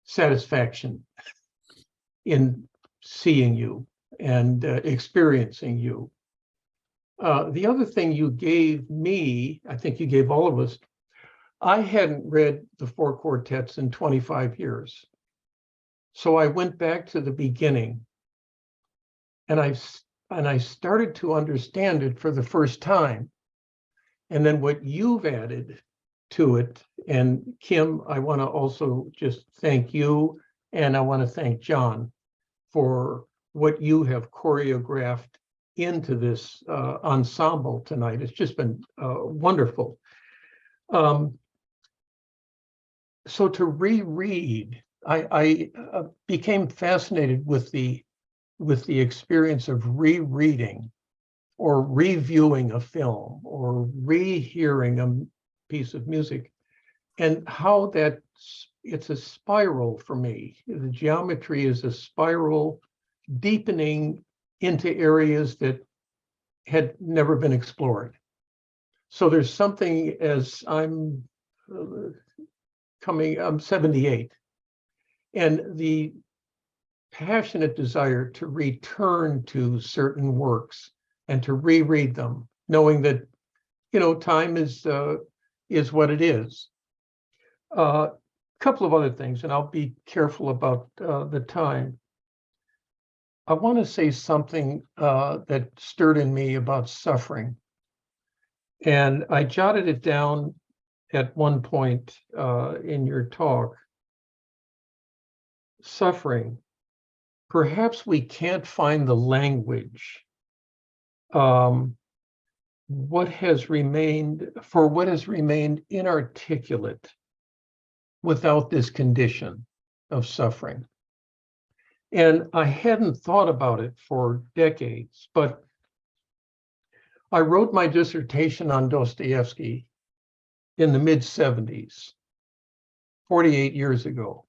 satisfaction in seeing you and experiencing you. The other thing you gave me, I think you gave all of us, I hadn't read the 4 quartets in 25 years. So I went back to the beginning and I started to understand it for the first time. And then what you've added to it, and Kim, I want to also just thank you, and I want to thank John for what you have choreographed into this ensemble tonight. It's just been wonderful. So to reread, I became fascinated with the experience of rereading or reviewing a film or rehearing a piece of music, and how it's a spiral for me. The geometry is a spiral deepening into areas that had never been explored. So there's something, as I'm 78, and the passionate desire to return to certain works and to reread them, knowing that time is what it is. A couple of other things, and I'll be careful about the time. I want to say something that stirred in me about suffering, and I jotted it down at one point in your talk. Suffering. Perhaps we can't find the language what has remained inarticulate without this condition of suffering. And I hadn't thought about it for decades, but I wrote my dissertation on Dostoevsky in the mid-70s, 48 years ago.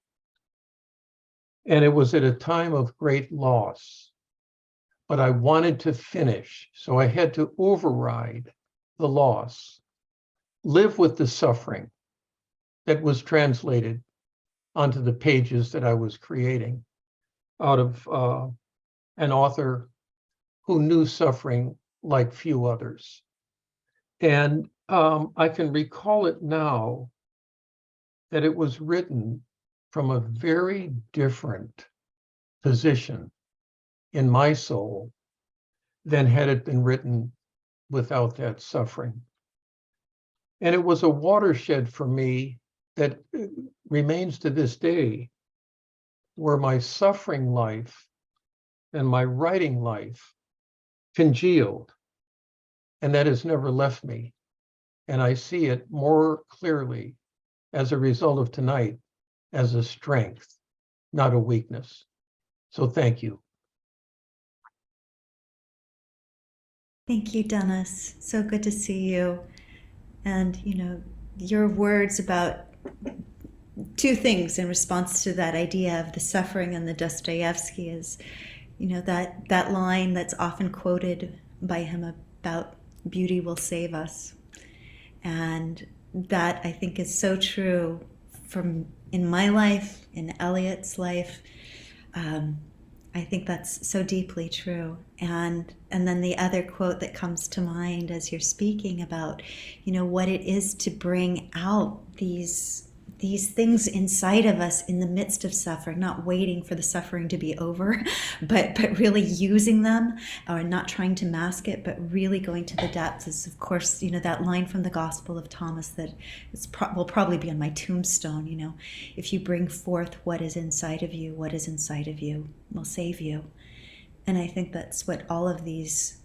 And it was at a time of great loss, but I wanted to finish. So I had to override the loss, live with the suffering that was translated onto the pages that I was creating out of an author who knew suffering like few others. And I can recall it now that it was written from a very different position in my soul than had it been written without that suffering. And it was a watershed for me that remains to this day, where my suffering life and my writing life congealed, and that has never left me. And I see it more clearly as a result of tonight as a strength, not a weakness. So thank you. Thank you, Dennis. So good to see you. And, your words about two things in response to that idea of the suffering and the Dostoevsky is, that line that's often quoted by him about beauty will save us. And that, I think, is so true in my life, in Eliot's life. I think that's so deeply true. And then the other quote that comes to mind as you're speaking about, what it is to bring out these things inside of us in the midst of suffering, not waiting for the suffering to be over, but really using them, or not trying to mask it, but really going to the depths is, of course, that line from the Gospel of Thomas that will probably be on my tombstone, if you bring forth what is inside of you will save you. And I think that's what all of these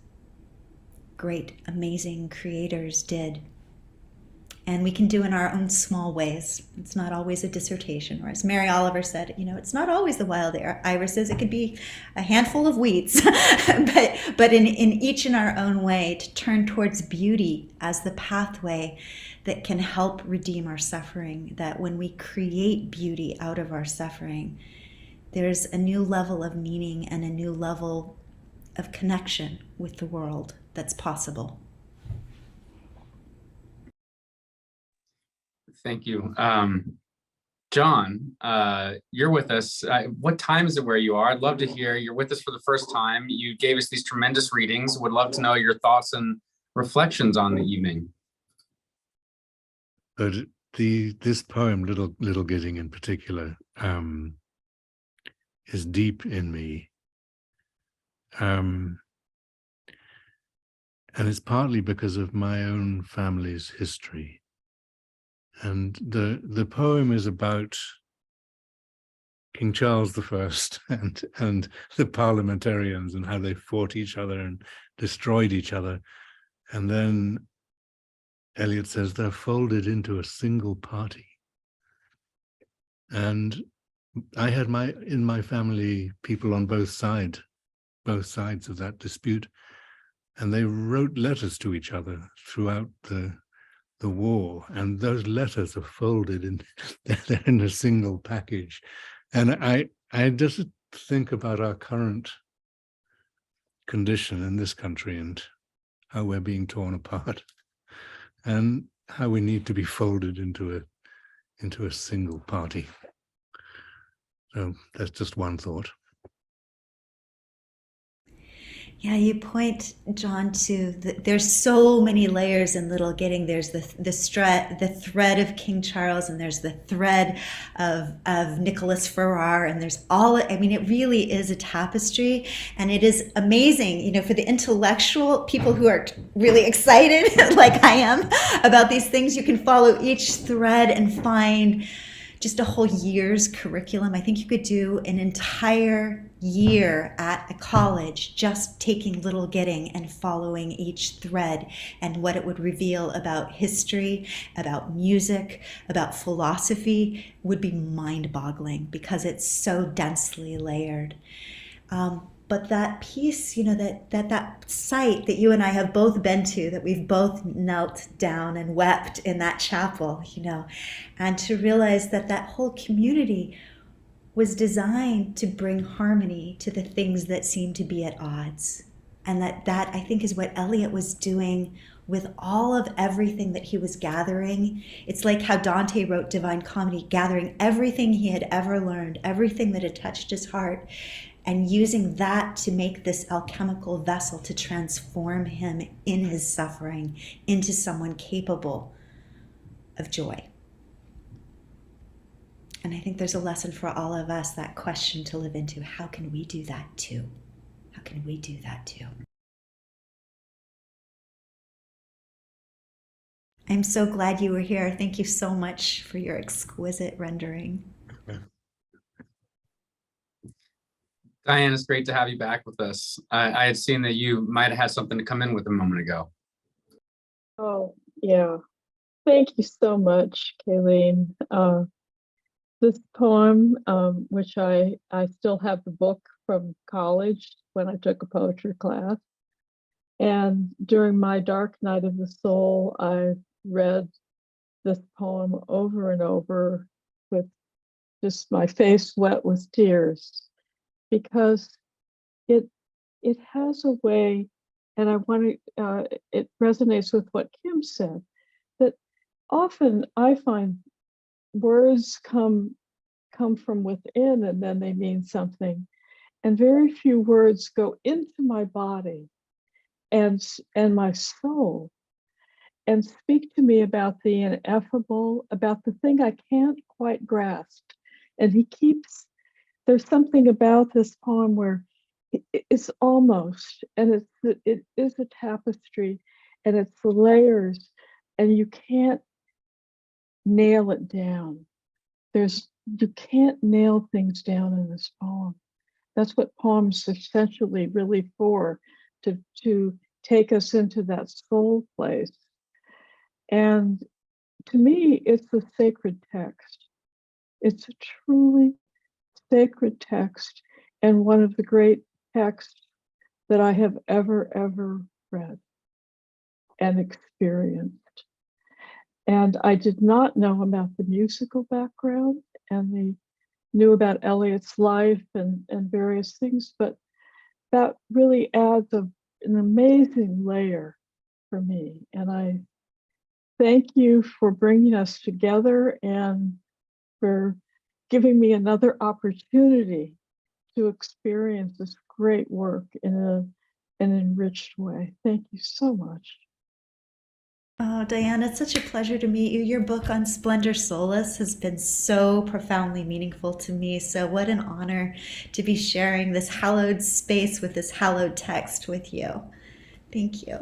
great, amazing creators did. And we can do in our own small ways. It's not always a dissertation, or as Mary Oliver said, it's not always the wild irises. It could be a handful of weeds, but in each in our own way, to turn towards beauty as the pathway that can help redeem our suffering. That when we create beauty out of our suffering, there's a new level of meaning and a new level of connection with the world that's possible. Thank you. John, you're with us. What time is it where you are? I'd love to hear. You're with us for the first time. You gave us these tremendous readings. Would love to know your thoughts and reflections on the evening. But this poem, Little Gidding in particular, is deep in me. And it's partly because of my own family's history. And the poem is about King Charles I and the parliamentarians and how they fought each other and destroyed each other. And then Eliot says they're folded into a single party. And I had in my family people on both sides of that dispute, and they wrote letters to each other throughout the war, and those letters are folded in they're in a single package. And I just think about our current condition in this country and how we're being torn apart and how we need to be folded into a single party. So that's just one thought. Yeah, you point, John, to there's so many layers in Little Gidding. There's the thread of King Charles, and there's the thread of Nicholas Ferrar, and there's it really is a tapestry, and it is amazing, for the intellectual people who are really excited, like I am, about these things. You can follow each thread and find just a whole year's curriculum. I think you could do an entire year at a college just taking Little Gidding and following each thread and what it would reveal about history, about music, about philosophy would be mind-boggling because it's so densely layered. But that piece, that site that you and I have both been to, that we've both knelt down and wept in that chapel, and to realize that that whole community was designed to bring harmony to the things that seem to be at odds. And that I think is what Eliot was doing with all of everything that he was gathering. It's like how Dante wrote Divine Comedy, gathering everything he had ever learned, everything that had touched his heart, and using that to make this alchemical vessel to transform him in his suffering into someone capable of joy. And I think there's a lesson for all of us, that question to live into. How can we do that too? How can we do that too? I'm so glad you were here. Thank you so much for your exquisite rendering. Dyane, it's great to have you back with us. I had seen that you might have had something to come in with a moment ago. Oh, yeah. Thank you so much, Kayleen. This poem, which I still have the book from college when I took a poetry class. And during my dark night of the soul, I read this poem over and over with just my face wet with tears, because it has a way, and I want to, it resonates with what Kim said, that often I find words come from within and then they mean something, and very few words go into my body and my soul and speak to me about the ineffable, about the thing I can't quite grasp. And there's something about this poem where it's almost, and it is a tapestry, and it's the layers, and you can't nail it down. You can't nail things down in this poem. That's what poems are essentially really for, to take us into that soul place. And to me, it's a sacred text. It's a truly sacred text, and one of the great texts that I have ever read and experienced. And I did not know about the musical background, and knew about Eliot's life and various things, but that really adds an amazing layer for me. And I thank you for bringing us together and for giving me another opportunity to experience this great work in an enriched way. Thank you so much. Oh, Dyane, it's such a pleasure to meet you. Your book on Splendor Solace has been so profoundly meaningful to me. So what an honor to be sharing this hallowed space with this hallowed text with you. Thank you.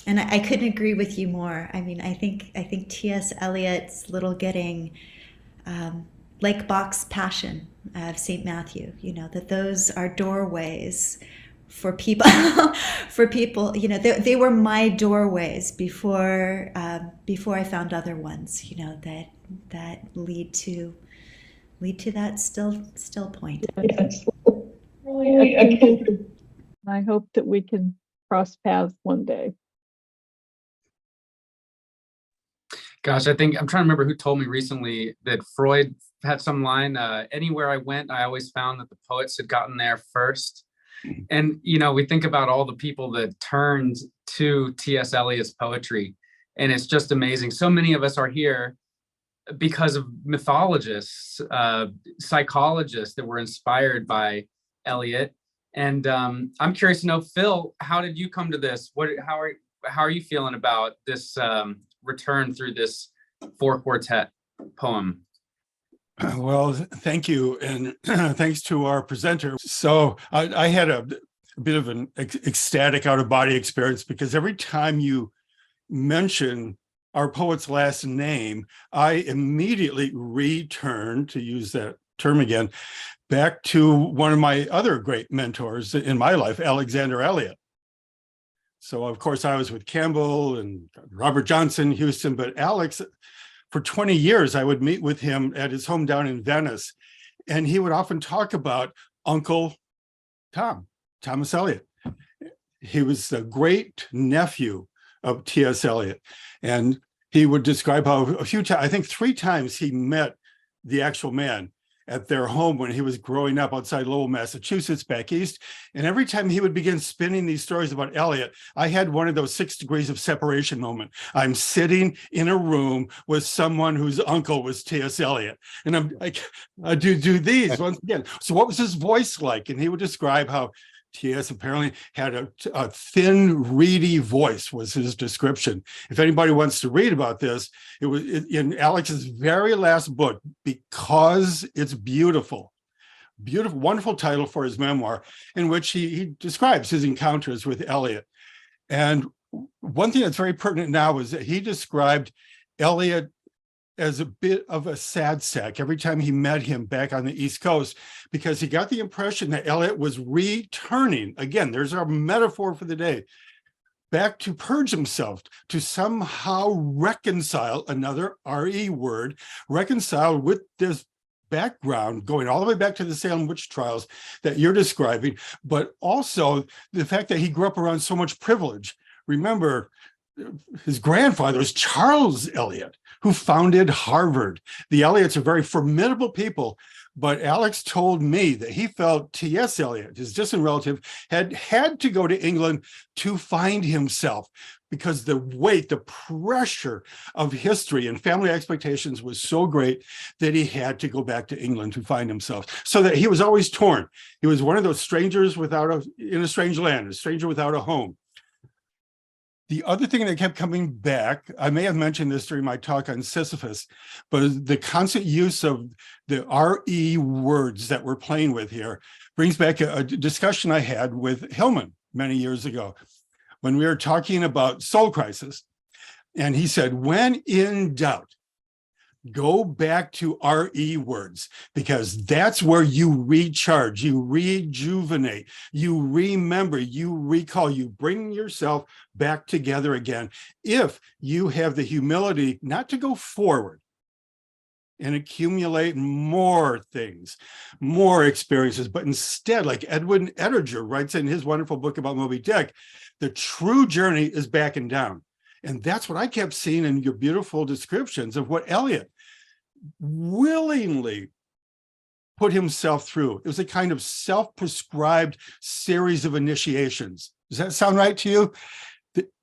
And I couldn't agree with you more. I mean, I think T.S. Eliot's Little Gidding, like Bach's Passion of St. Matthew, that those are doorways for people, they were my doorways before I found other ones, that lead to that still point. Yes. I hope that we can cross paths one day. Gosh, I'm trying to remember who told me recently that Freud had some line, anywhere I went, I always found that the poets had gotten there first. And, we think about all the people that turned to T.S. Eliot's poetry, and it's just amazing. So many of us are here because of mythologists, psychologists that were inspired by Eliot. And I'm curious to know, Phil, how did you come to this? How are you feeling about this return through this 4-quartet poem? Well, thank you. And thanks to our presenter. So I had a bit of an ecstatic out-of-body experience, because every time you mention our poet's last name, I immediately returned, to use that term again, back to one of my other great mentors in my life, Alexander Eliot. So of course I was with Campbell and Robert Johnson, Houston, but Alex, for 20 years, I would meet with him at his home down in Venice. And he would often talk about Uncle Tom, Thomas Eliot. He was the great nephew of T.S. Eliot. And he would describe how a few times, I think 3 times, he met the actual man at their home when he was growing up outside Lowell, Massachusetts, back east. And every time he would begin spinning these stories about Eliot, I had one of those 6 degrees of separation moment. I'm sitting in a room with someone whose uncle was T.S. Eliot. And I'm like, I do these once again. So what was his voice like? And he would describe how T.S. apparently had a thin, reedy voice, was his description. If anybody wants to read about this, it was in Alex's very last book, Because It's Beautiful. Beautiful, wonderful title for his memoir, in which he describes his encounters with Eliot. And one thing that's very pertinent now is that he described Eliot as a bit of a sad sack every time he met him back on the East Coast, because he got the impression that Eliot was returning, again, there's our metaphor for the day, back to purge himself, to somehow reconcile, another R-E word, reconcile with this background, going all the way back to the Salem witch trials that you're describing, but also the fact that he grew up around so much privilege. Remember, his grandfather was Charles Eliot, who founded Harvard. The Eliots are very formidable people, but Alex told me that he felt T.S. Eliot, his distant relative, had to go to England to find himself, because the weight, the pressure of history and family expectations was so great that he had to go back to England to find himself. So that he was always torn. He was one of those strangers in a strange land, a stranger without a home. The other thing that kept coming back, I may have mentioned this during my talk on Sisyphus, but the constant use of the R-E words that we're playing with here brings back a discussion I had with Hillman many years ago when we were talking about soul crisis. And he said, when in doubt, go back to R-E words, because that's where you recharge, you rejuvenate, you remember, you recall, you bring yourself back together again. If you have the humility not to go forward and accumulate more things, more experiences, but instead, like Edwin Edinger writes in his wonderful book about Moby Dick, the true journey is back and down. And that's what I kept seeing in your beautiful descriptions of what Eliot willingly put himself through. It was a kind of self-prescribed series of initiations. Does that sound right to you?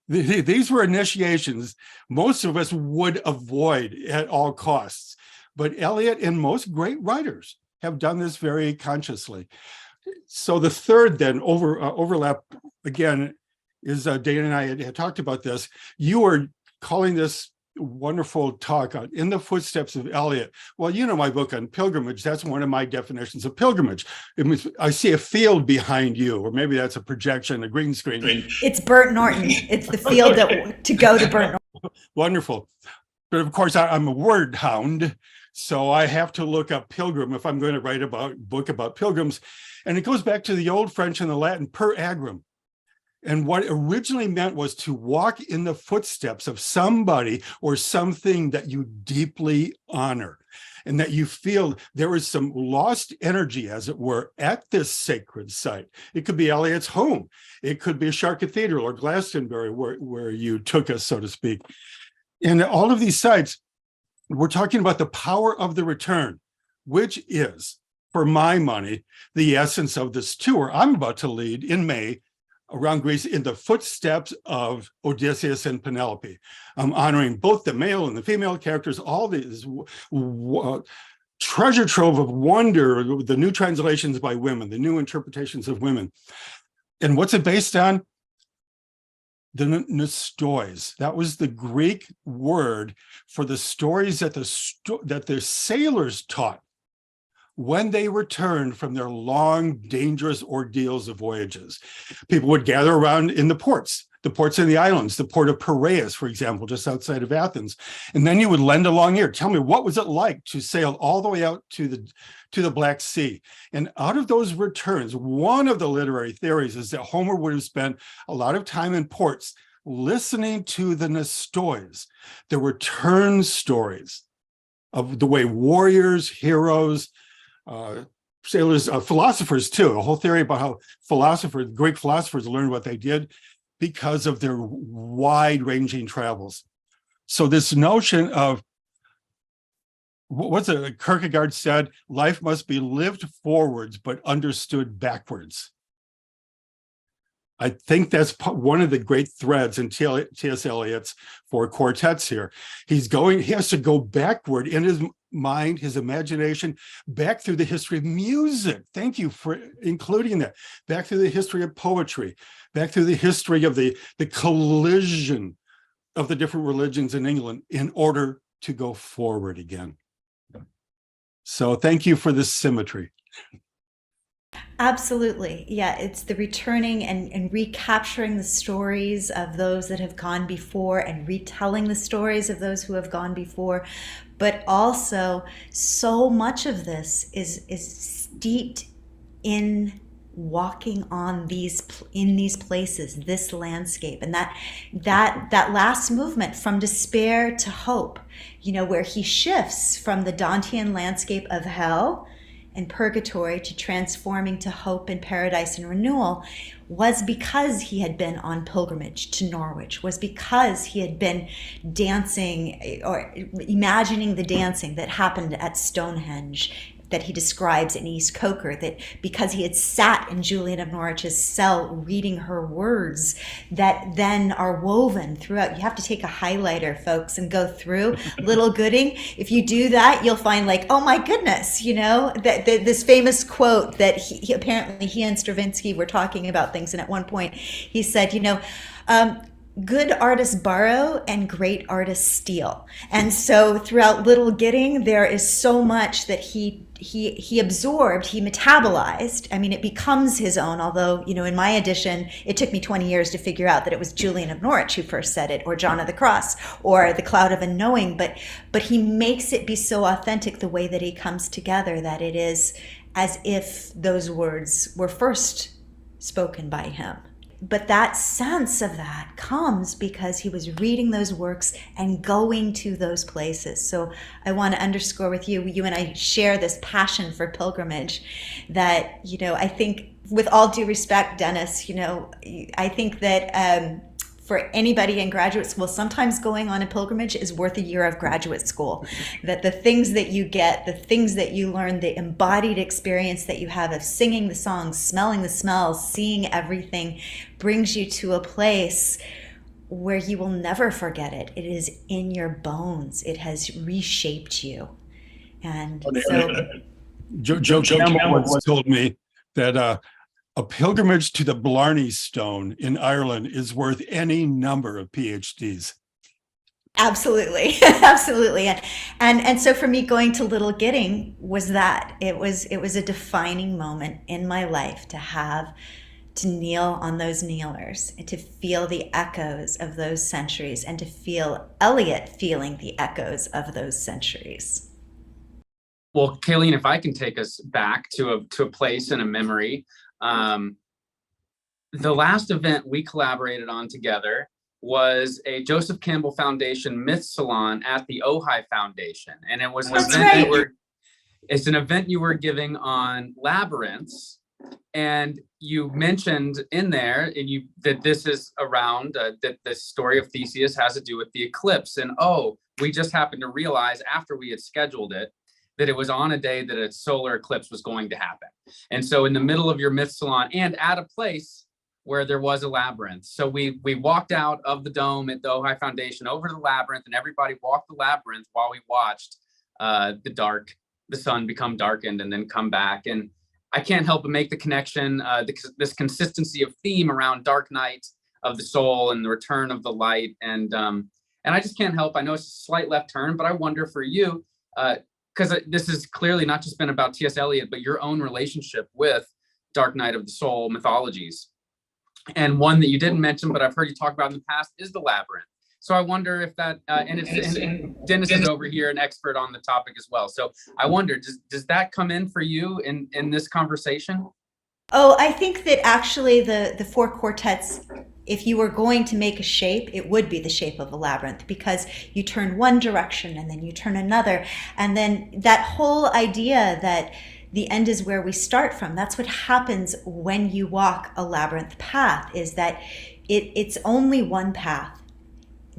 These were initiations most of us would avoid at all costs. But Eliot and most great writers have done this very consciously. So the third then overlap again is Dana and I had talked about this. You are calling this wonderful talk on In the Footsteps of Eliot. Well, you know my book on pilgrimage. That's one of my definitions of pilgrimage. It means I see a field behind you, or maybe that's a projection, a green screen. It's Burnt Norton. It's the field to go to Burnt Norton. Wonderful. But of course, I'm a word hound, so I have to look up pilgrim if I'm going to write a book about pilgrims. And it goes back to the old French and the Latin per agram. And what originally meant was to walk in the footsteps of somebody or something that you deeply honor, and that you feel there is some lost energy, as it were, at this sacred site. It could be Eliot's home. It could be a Chartres Cathedral or Glastonbury, where you took us, so to speak. And all of these sites, we're talking about the power of the return, which is, for my money, the essence of this tour I'm about to lead in May around Greece in the footsteps of Odysseus and Penelope. I'm honoring both the male and the female characters, all these treasure trove of wonder, the new translations by women, the new interpretations of women. And what's it based on? The nestois. That was the Greek word for the stories that the sailors taught when they returned from their long, dangerous ordeals of voyages. People would gather around in the ports, the ports in the islands, the port of Piraeus, for example, just outside of Athens. And then you would lend a long ear. Tell me, what was it like to sail all the way out to the Black Sea? And out of those returns, one of the literary theories is that Homer would have spent a lot of time in ports listening to the Nestoids, the return stories of the way warriors, heroes, sailors, philosophers too, a whole theory about how Greek philosophers learned what they did because of their wide-ranging travels. So this notion of, what's it, Kierkegaard said, life must be lived forwards, but understood backwards. I think that's one of the great threads in T.S. Eliot's Four Quartets here. He has to go backward in his mind, his imagination, back through the history of music. Thank you for including that. Back through the history of poetry, back through the history of the collision of the different religions in England in order to go forward again. So thank you for this symmetry. Absolutely. Yeah, it's the returning and recapturing the stories of those that have gone before and retelling the stories of those who have gone before. But also, so much of this is steeped in walking on these places, this landscape, and that last movement from despair to hope, where he shifts from the Dantean landscape of hell and purgatory to transforming to hope and paradise and renewal, was because he had been on pilgrimage to Norwich, was because he had been dancing or imagining the dancing that happened at Stonehenge, that he describes in East Coker, that because he had sat in Julian of Norwich's cell reading her words that then are woven throughout. You have to take a highlighter, folks, and go through Little Gidding. If you do that, you'll find like, oh my goodness, that this famous quote that he apparently he and Stravinsky were talking about things, and at one point he said, good artists borrow and great artists steal. And so throughout Little Gidding, there is so much that he absorbed, he metabolized. I mean, it becomes his own, although, in my edition, it took me 20 years to figure out that it was Julian of Norwich who first said it, or John of the Cross, or the Cloud of Unknowing, but he makes it be so authentic the way that he comes together, that it is as if those words were first spoken by him. But that sense of that comes because he was reading those works and going to those places. So I want to underscore with you and I share this passion for pilgrimage that, I think with all due respect, Dennis, I think that for anybody in graduate school, sometimes going on a pilgrimage is worth a year of graduate school. That the things that you get, the things that you learn, the embodied experience that you have of singing the songs, smelling the smells, seeing everything, brings you to a place where you will never forget it. It is in your bones. It has reshaped you. And so Joe Campbell once told me that a pilgrimage to the Blarney Stone in Ireland is worth any number of PhDs. Absolutely, absolutely, and so for me, going to Little Gidding was that. It was a defining moment in my life to kneel on those kneelers and to feel the echoes of those centuries, and to feel Eliot feeling the echoes of those centuries. Well, Kayleen, if I can take us back to a place and a memory. The last event we collaborated on together was a Joseph Campbell Foundation Myth Salon at the Ojai Foundation. And it was it's an event you were giving on labyrinths. And you mentioned in there that this is around, that the story of Theseus has to do with the eclipse. And we just happened to realize after we had scheduled it, that it was on a day that a solar eclipse was going to happen. And so in the middle of your myth salon and at a place where there was a labyrinth. So we walked out of the dome at the Ojai Foundation over to the labyrinth, and everybody walked the labyrinth while we watched the sun become darkened and then come back. And I can't help but make the connection, this consistency of theme around dark night of the soul and the return of the light. And I just can't help, I know it's a slight left turn, but I wonder for you, because this has clearly not just been about T.S. Eliot, but your own relationship with Dark Night of the Soul mythologies. And one that you didn't mention, but I've heard you talk about in the past, is the labyrinth. So I wonder if that, and Dennis is over here, an expert on the topic as well. So I wonder, does that come in for you in this conversation? Oh, I think that actually the four quartets, if you were going to make a shape, it would be the shape of a labyrinth, because you turn one direction and then you turn another. And then that whole idea that the end is where we start from, that's what happens when you walk a labyrinth path, is that it's only one path,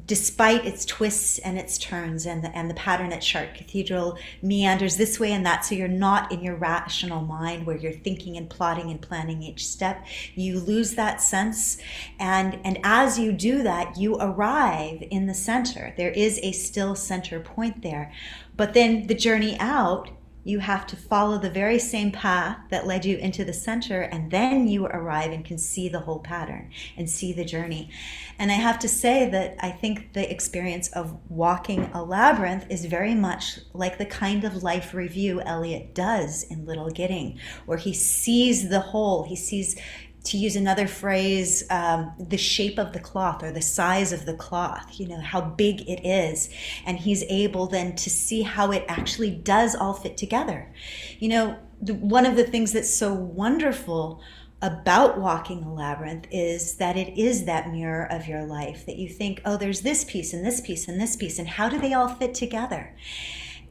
despite its twists and its turns, and the pattern at Chartres Cathedral meanders this way and that. So you're not in your rational mind where you're thinking and plotting and planning each step. You lose that sense. And as you do that, you arrive in the center. There is a still center point there. But then the journey out, you have to follow the very same path that led you into the center, and then you arrive and can see the whole pattern and see the journey. And I have to say that I think the experience of walking a labyrinth is very much like the kind of life review Eliot does in Little Gidding, where he sees the whole, he sees, to use another phrase, the shape of the cloth or the size of the cloth, how big it is. And he's able then to see how it actually does all fit together. One of the things that's so wonderful about walking a labyrinth is that it is that mirror of your life, that you think, oh, there's this piece and this piece and this piece, and how do they all fit together?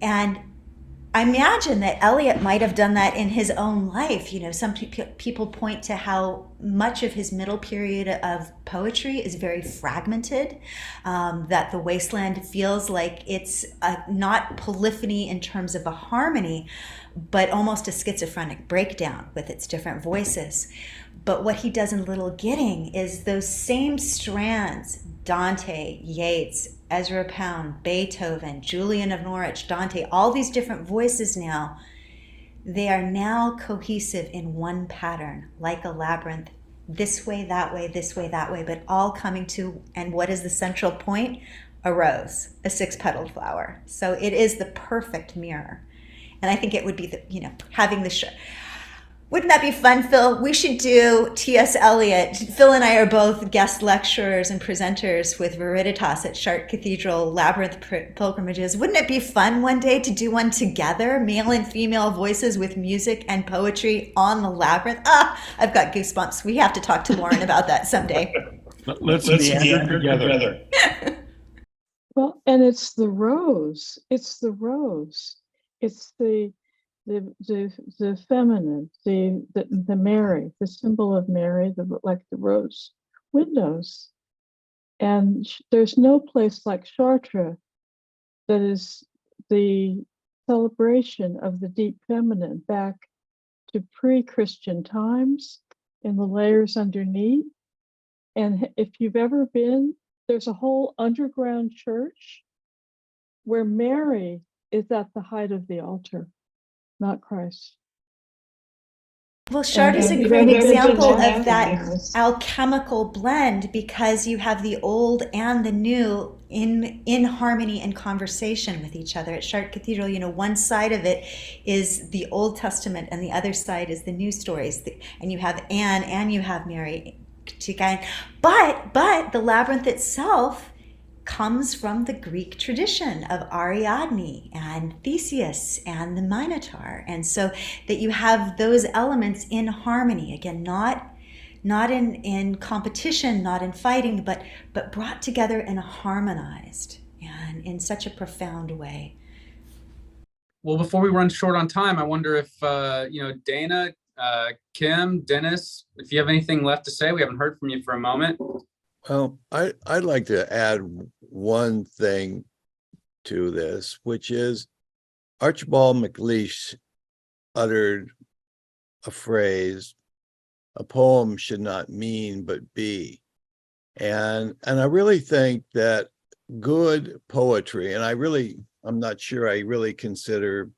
And I imagine that Eliot might have done that in his own life. Some people point to how much of his middle period of poetry is very fragmented, that the wasteland feels like it's not polyphony in terms of a harmony, but almost a schizophrenic breakdown with its different voices. But what he does in Little Gidding is those same strands, Dante, Yeats, Ezra Pound, Beethoven, Julian of Norwich, Dante, all these different voices now, they are now cohesive in one pattern, like a labyrinth, this way, that way, this way, that way, but all coming to, and what is the central point? A rose, a six-petaled flower. So it is the perfect mirror. And I think it would be, having the show. Wouldn't that be fun, Phil? We should do T.S. Eliot. Phil and I are both guest lecturers and presenters with Veriditas at Chartres Cathedral Labyrinth Pilgrimages. Wouldn't it be fun one day to do one together, male and female voices with music and poetry on the labyrinth? I've got goosebumps. We have to talk to Lauren about that someday. Let's meander together. Well, and it's the rose. It's the rose. It's the feminine, the Mary, the symbol of Mary, like the rose windows. And there's no place like Chartres that is the celebration of the deep feminine back to pre-Christian times in the layers underneath. And if you've ever been, there's a whole underground church where Mary is at the height of the altar, not Christ. Well, Chartres is a great example of that alchemical blend, because you have the old and the new in harmony and conversation with each other. At Chartres Cathedral, one side of it is the Old Testament and the other side is the new stories. And you have Anne and you have Mary together. But the labyrinth itself comes from the Greek tradition of Ariadne and Theseus and the Minotaur. And so that you have those elements in harmony, again, not in competition, not in fighting, but brought together and harmonized, and in such a profound way. Well, before we run short on time, I wonder if, Dana, Kim, Dennis, if you have anything left to say. We haven't heard from you for a moment. Well, I'd like to add one thing to this, which is Archibald MacLeish uttered a phrase, "A poem should not mean but be." And I really think that good poetry, and I'm not sure I really consider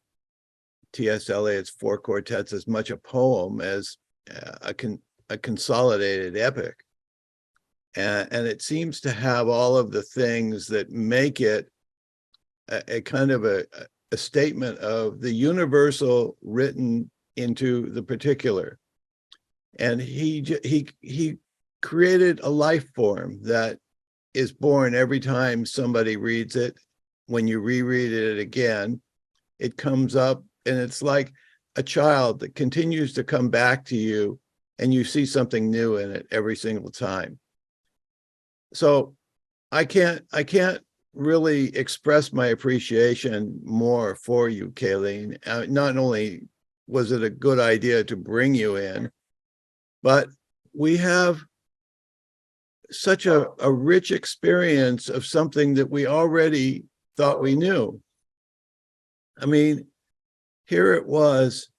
T.S. Eliot's Four Quartets as much a poem as a consolidated epic. And it seems to have all of the things that make it a kind of a statement of the universal written into the particular. And he created a life form that is born every time somebody reads it. When you reread it again, it comes up, and it's like a child that continues to come back to you, and you see something new in it every single time. So I can't really express my appreciation more for you, Kayleen. Not only was it a good idea to bring you in, but we have such a rich experience of something that we already thought we knew. I mean, here it was,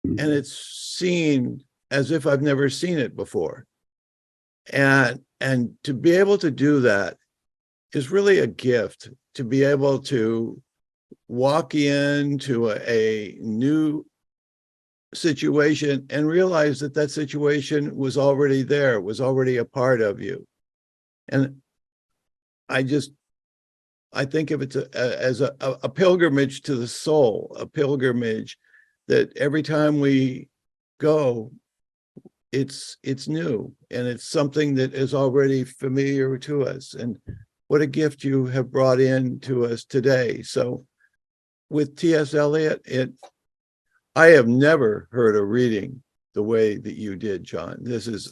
and it's seen as if I've never seen it before. And to be able to do that is really a gift, to be able to walk into a new situation and realize that that situation was already there, was already a part of you. And I think of it as a pilgrimage to the soul, a pilgrimage that every time we go, it's new, and it's something that is already familiar to us. And what a gift you have brought in to us today. So with T.S. Eliot, I have never heard a reading the way that you did, John.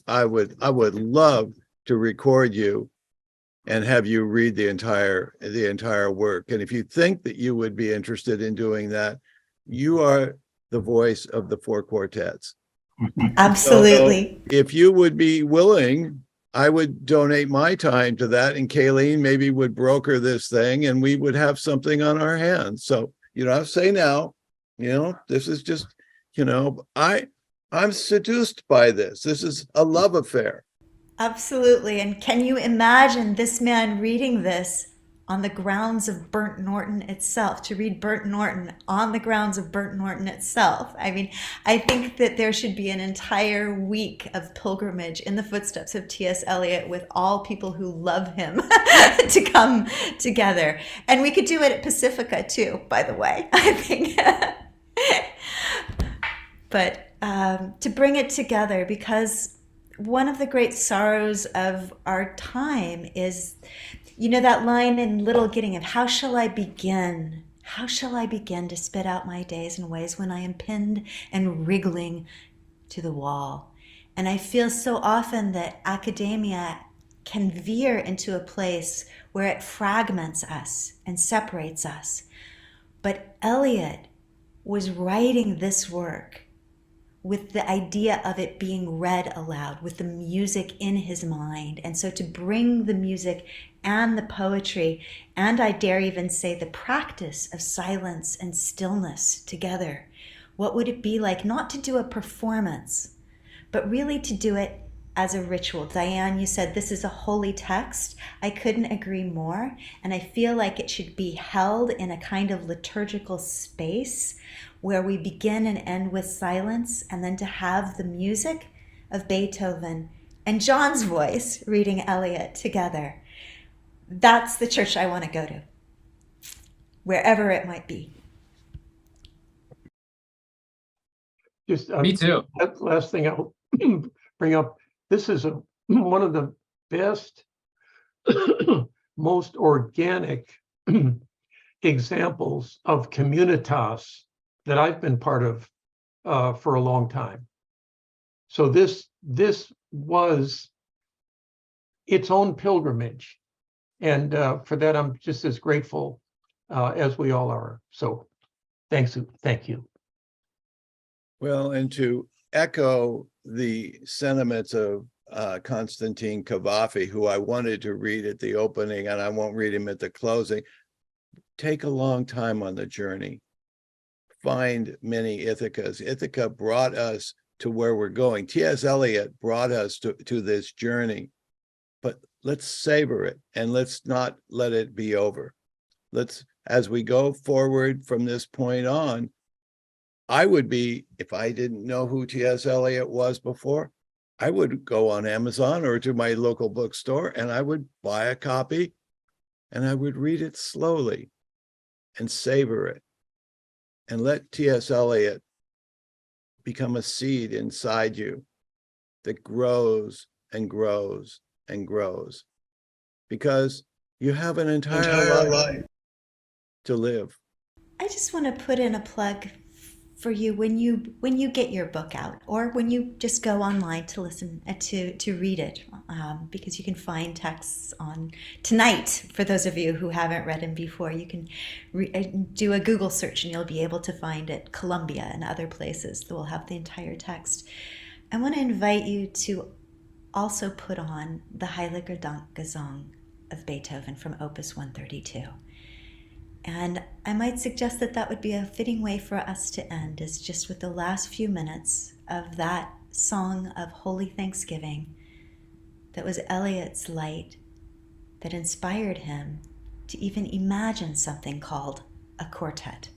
I would love to record you and have you read the entire work. And if you think that you would be interested in doing that, you are the voice of the four quartets. Absolutely. So if you would be willing, I would donate my time to that, and Kayleen maybe would broker this thing, and we would have something on our hands. So you don't have to say now, this is just, I'm seduced by this. This is a love affair. Absolutely. And can you imagine this man reading this on the grounds of Burnt Norton itself, to read Burnt Norton on the grounds of Burnt Norton itself? I mean, I think that there should be an entire week of pilgrimage in the footsteps of T.S. Eliot with all people who love him to come together. And we could do it at Pacifica too, by the way, I think. But to bring it together, because one of the great sorrows of our time is, that line in Little Gidding of how shall I begin? How shall I begin to spit out my days in ways when I am pinned and wriggling to the wall? And I feel so often that academia can veer into a place where it fragments us and separates us. But Eliot was writing this work with the idea of it being read aloud, with the music in his mind. And so to bring the music and the poetry, and I dare even say the practice of silence and stillness together, what would it be like not to do a performance, but really to do it as a ritual? Dyane, you said this is a holy text. I couldn't agree more. And I feel like it should be held in a kind of liturgical space where we begin and end with silence, and then to have the music of Beethoven and John's voice reading Eliot together. That's the church I want to go to, wherever it might be. Just Me too. that last thing I'll bring up. This is one of the best, most organic examples of communitas that I've been part of for a long time. So this was its own pilgrimage, and for that I'm just as grateful as we all are. So thank you. Well, and to echo the sentiments of Konstantin Cavafy, who I wanted to read at the opening, and I won't read him at the closing, take a long time on the journey. Find many Ithacas. Ithaca brought us to where we're going. T.S. Eliot brought us to this journey, but let's savor it, and let's not let it be over. As we go forward from this point on, I would be, if I didn't know who T.S. Eliot was before, I would go on Amazon or to my local bookstore, and I would buy a copy, and I would read it slowly and savor it. And let T.S. Eliot become a seed inside you that grows and grows and grows, because you have an entire life to live. I just want to put in a plug for you when you get your book out, or when you just go online to listen to read it, because you can find texts on tonight. For those of you who haven't read them before, you can do a Google search and you'll be able to find it. Columbia and other places that will have the entire text. I want to invite you to also put on the Heiliger Dankgesang of Beethoven from Opus 132. And I might suggest that that would be a fitting way for us to end, is just with the last few minutes of that song of holy thanksgiving that was Eliot's light, that inspired him to even imagine something called a quartet.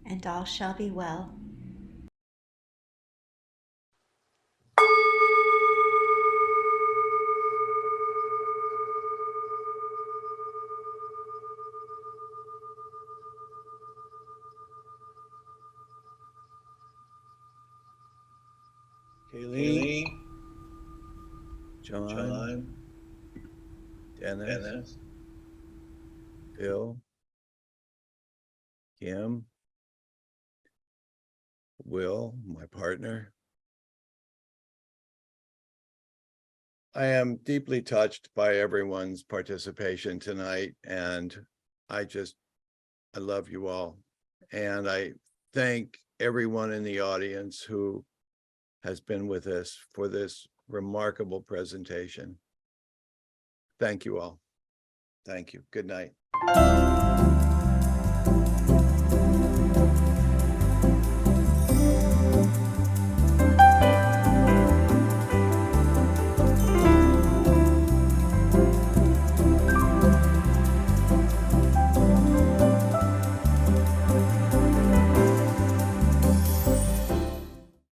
And all shall be well. Kayleen, John, Dennis, Bill, Kim, Will, my partner. I am deeply touched by everyone's participation tonight, and I love you all. And I thank everyone in the audience who has been with us for this remarkable presentation. Thank you all. Thank you. Good night.